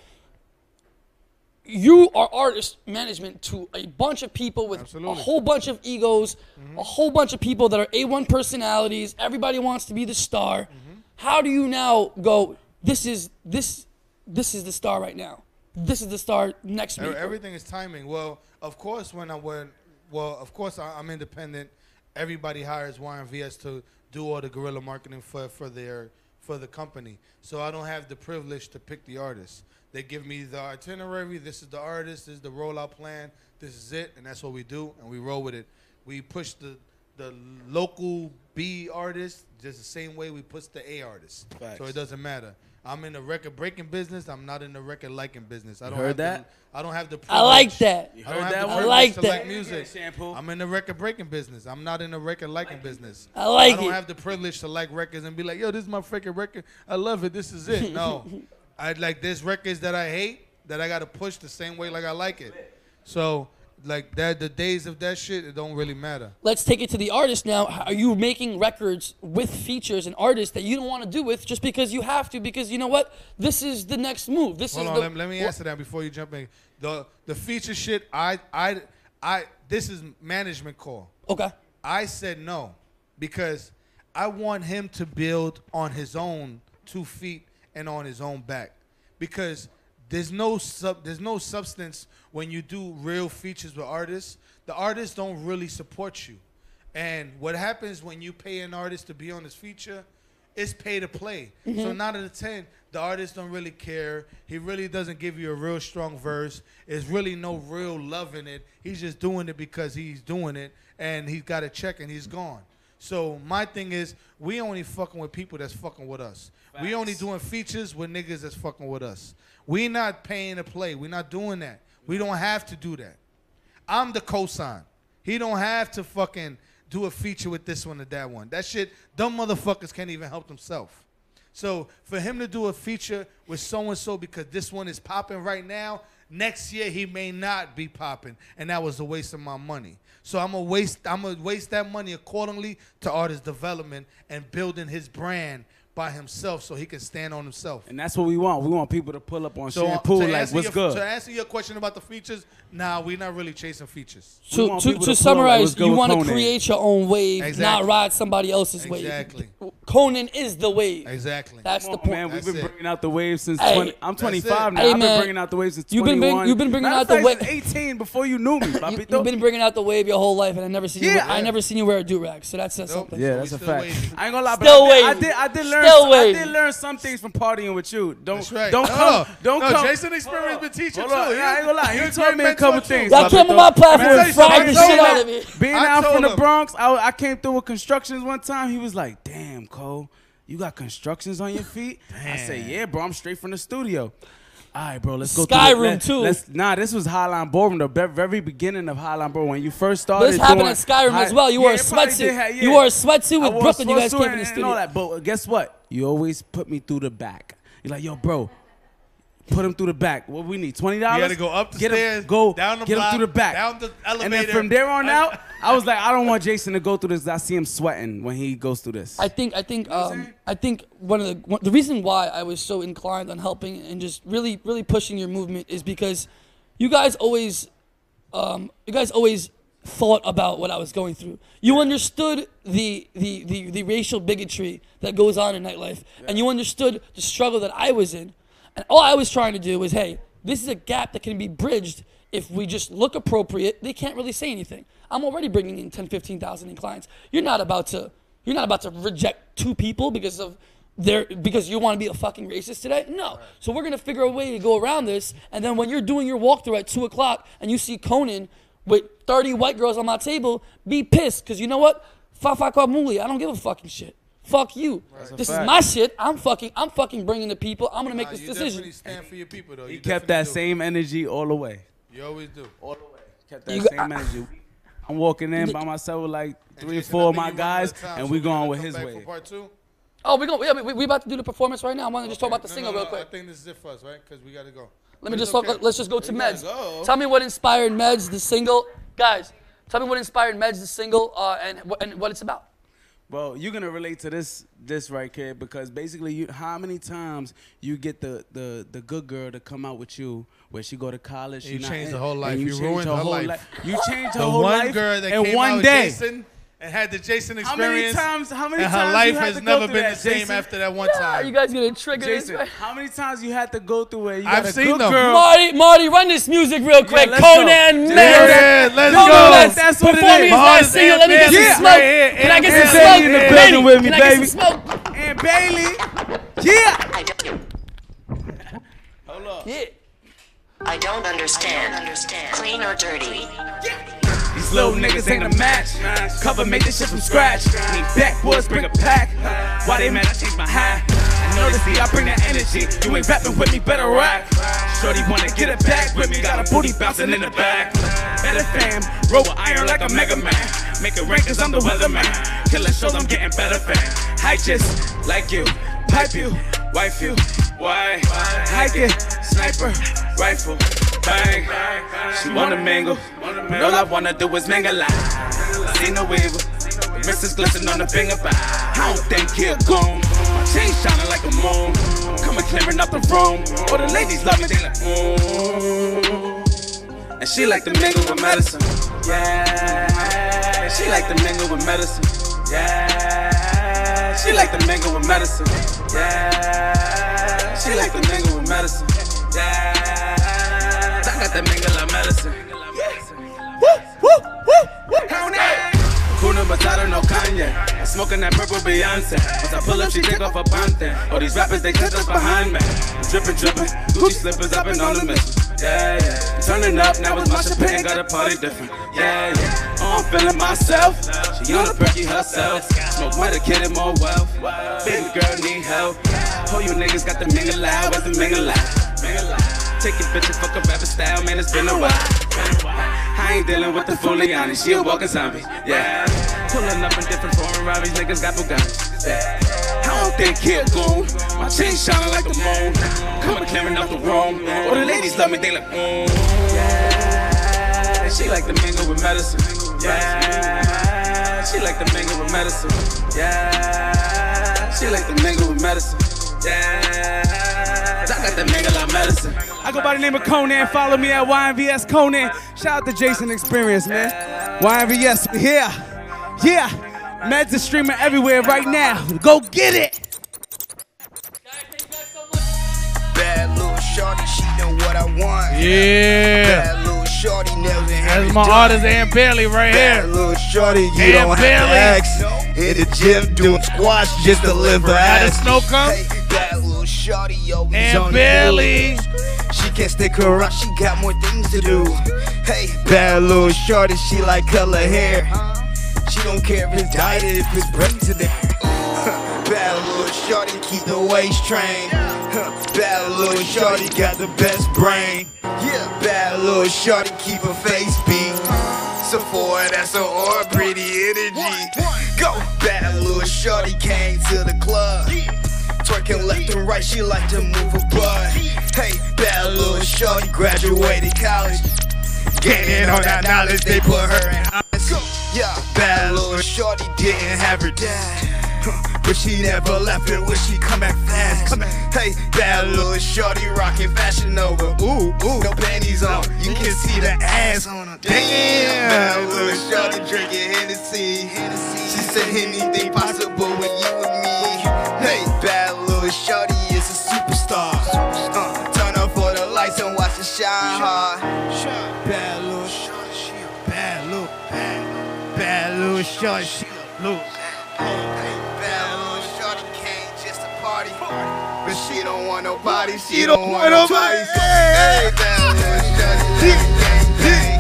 You are artist management to a bunch of people with a whole bunch of egos, a whole bunch of people that are A1 personalities. Everybody wants to be the star. How do you now go, this is the star right now? This is the star next week. Everything is timing. Well, of course, I'm independent. Everybody hires YNVS to do all the guerrilla marketing for the company. So I don't have the privilege to pick the artist. They give me the itinerary. This is the artist. This is the rollout plan. This is it, and that's what we do, and we roll with it. We push the local B artist just the same way we push the A artist. Facts. So it doesn't matter. I'm in the record breaking business. I'm not in the record liking business. I don't heard have that? I don't have the privilege. I like that. I don't have the I privilege like to that. like music. I'm in the record breaking business. I'm not in the record liking business. I like I don't it. have the privilege to like records and be like, yo, this is my freaking record. I love it. This is it. No. There's records that I hate that I got to push the same way like I like it. So, like that, the days of that shit, it don't really matter. Let's take it to the artist now. Are you making records with features and artists that you don't want to do with just because you have to? Because you know what? This is the next move. Hold on, let me answer that before you jump in. The feature shit, this is management call. Okay. I said no because I want him to build on his own 2 feet and on his own back, because there's no substance when you do real features with artists. The artists don't really support you. And what happens when you pay an artist to be on this feature, it's pay to play. So 9 out of 10, the artist don't really care. He really doesn't give you a real strong verse. There's really no real love in it. He's just doing it because he's doing it, and he's got a check and he's gone. So my thing is, we only fucking with people that's fucking with us. Facts. We only doing features with niggas that's fucking with us. We not paying to play. We not doing that. We don't have to do that. I'm the cosign. He don't have to fucking do a feature with this one or that one. That shit, dumb motherfuckers can't even help themselves. So for him to do a feature with so-and-so because this one is popping right now, next year he may not be popping, and that was a waste of my money. So I'm gonna waste that money accordingly to artist development and building his brand by himself so he can stand on himself. And that's what we want. We want people to pull up on Shampoo like, what's good? To answer your question about the features, nah, we're not really chasing features. To summarize, you want to create your own wave, not ride somebody else's wave. Exactly. Conan is the wave. Exactly. That's the point. Man, we've been bringing out the wave since I'm 25 now. Hey, I've been bringing out the wave since 21. You've been bringing out the wave. 18 before you knew me, papito. You've been bringing out the wave your whole life, and I never seen you wear a do-rag. So that's something. Yeah, that's a fact. I ain't gonna lie, Still but I did learn some things from partying with you. Don't come. Jason Experience been teaching too. I ain't gonna lie. He told me a couple things. Y'all came on my platform and fried the shit out of me. Being out from the Bronx, I came through with constructions one time. He was like, "Damn, Cole, you got constructions on your feet?" I said, "Yeah, bro. I'm straight from the studio." All right, bro, let's go. Skyroom too. This was Hala Ballroom, the very beginning of Hala Ballroom. When you first started, this happened at Skyroom as well. You wore a sweatsuit. You wore a sweatsuit with Brooklyn. You guys came in the studio. All that, but guess what? You always put me through the back. You're like, yo, bro, put him through the back. What we need? $20. You gotta go up the stairs, down the block, get him through the back, down the elevator. And then from there on out, I was like, I don't want Jason to go through this. I see him sweating when he goes through this. I think one of the reason why I was so inclined on helping and just really pushing your movement is because you guys always thought about what I was going through. You understood the racial bigotry that goes on in nightlife, and you understood the struggle that I was in. And all I was trying to do was, hey, this is a gap that can be bridged if we just look appropriate. They can't really say anything. I'm already bringing in 10, 15,000 in clients. You're not about to reject 2 people because you want to be a fucking racist today. No. So we're gonna figure a way to go around this. And then when you're doing your walkthrough at 2 o'clock and you see Conan with 30 white girls on my table, be pissed, because you know what? Fafa Muli, I don't give a fucking shit. Fuck you. This is my shit. I'm fucking bringing the people. I'm gonna make this decision. You definitely stand for your people, though. He kept that same energy all the way. You always do. All the way. Kept that same energy. I'm walking in by myself with like 3 or 4 of my guys, and we going with his way. Part 2? Oh, we about to do the performance right now. I want to just talk about the single real quick. I think this is it for us, right? Because we got to go. Let me just let's just go to Meds. Tell me what inspired Meds, the single. Guys, tell me what inspired Meds, the single, and what it's about. Well, you're gonna relate to this right here because basically, how many times you get the good girl to come out with you where she go to college, You changed her whole life. You ruined her life. You changed her the whole one life girl that in came one out with day. Jason and had the Jason How many experience. times? How many and times her life you had has to never go through been that, the same Jason? after that one Yeah, time. you guys getting triggered. Jason, how many times you had to go through where you I've got a seen good them. girl? Marty, run this music real quick. let's Conan, go. Meds. let's Conan, go. Meds. That's what it Performing is. his last single. Let me get some smoke. Can I get some smoke? In the building with me, Can I get baby. some smoke? And Bailey. Yeah. Hold up. Yeah. I don't understand. Clean or dirty? These little niggas ain't a match. Cover made this shit from scratch. Need backwoods, bring a pack. Why they mad I changed my hat? I know this I bring that energy. You ain't rapping with me, better rock. Shorty wanna get it back with me. Got a booty bouncing in the back. Better fam, roll with iron like a Mega Man. Make it rain cause I'm the weatherman. Killer shows I'm getting better fam. I just like you, pipe you, wife you. Why? Hike it, sniper, rifle, bang. She wanna mingle. All I wanna do is mingle. See no evil. Mrs. glisten on the finger back. I don't think he'll come. My chain shining like a moon. Coming clearing up the room. All the ladies love me, they like, And she like to mingle with medicine. Yeah. She like to mingle with medicine. Yeah. She like to mingle with medicine. Yeah. She like to mingle with medicine. Yeah. I got that mingle of medicine. Conan, but I don't know Kanye. I'm smoking that purple Beyonce. Once I pull up, she take off a pante. All these rappers, they touch us behind me. Drippin', drippin', Gucci slippers up and on the mission. Yeah, yeah. Turning up, now it's my champagne, got a party different. Yeah, yeah. Oh, I'm feeling myself. She on the perky herself. Smoke with a kid and more wealth. Baby girl need help. Oh, you niggas got the mingle loud, where's the mingle loud? Take your bitch and fuck up rapper style, man, it's been a while. I ain't dealing with the Fuliani, she a walking zombie, yeah. Pulling up in different foreign robberies, niggas got Bugattis, yeah. I don't think he'll goon, my chain shining like the moon. Coming clearing out the room, all the ladies love me, they like, yeah. She like to mingle with medicine, yeah. She like to mingle with medicine, yeah. She like to mingle with medicine, yeah. I got the mingle of medicine. I go by the name of Conan. Follow me at YNVS Conan. Shout out to Jason Experience, man. YNVS, we here. Yeah. Meds are streaming everywhere right now. Go get it. Bad little shorty, she know what I want. Yeah. Bad little shorty, nails in her. That's my artist, Aunt Bailey, right here. Bad little shorty, you don't have to ask. In the gym doing squats just to live her How the ass. snow come? Hey, bad little shorty, always Aunt on Bailey. the move. She can't stick around, she got more things to do. Hey, bad little shorty, she like color hair. She don't care if it's dyed, if it's braids in there. Bad little shorty, keep the waist trained. Bad little shorty, got the best brain. Yeah, bad little shorty, keep her face beat. So for her, that's her aura, pretty energy. Go, bad little shorty came to the club. Twerking left and right, she like to move her butt. Hey, bad little shorty graduated college. Gaining all that knowledge, they put her in honors. Yeah, bad little shorty didn't have her dad, but she never left it when she come back fast. Hey, bad little shorty rocking Fashion Nova. Ooh, no panties on, you can see the ass on her. Damn, bad little shorty drinking Hennessy. She said anything possible with you and me. Hey, bad little shorty is a superstar. Turn up for the lights and watch it shine hard. Bad little shorty, she a bad little, bad little shorty, she a look. Hey, bad little shorty came just to party, but she don't want nobody, she don't want nobody. Hey, bad little shorty, hey,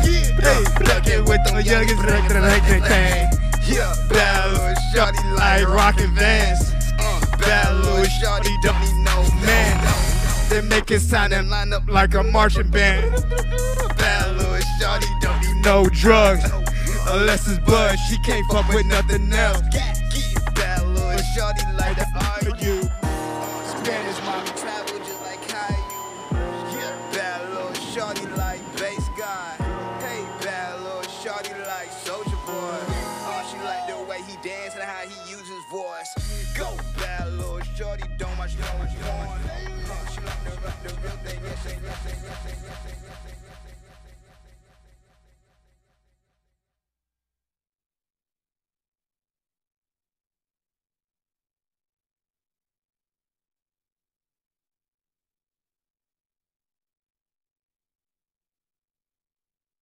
looking with them youngest, yeah, bad little shorty like rockin' Vans. Bad little shorty don't need no man. They make it sound and line up like a marching band. Bad little shorty don't need no drugs, unless it's blood. She can't fuck with nothing else. Bad little shorty like to argue. Spanish mommy travel just like Caillou. Yeah, bad the real thing.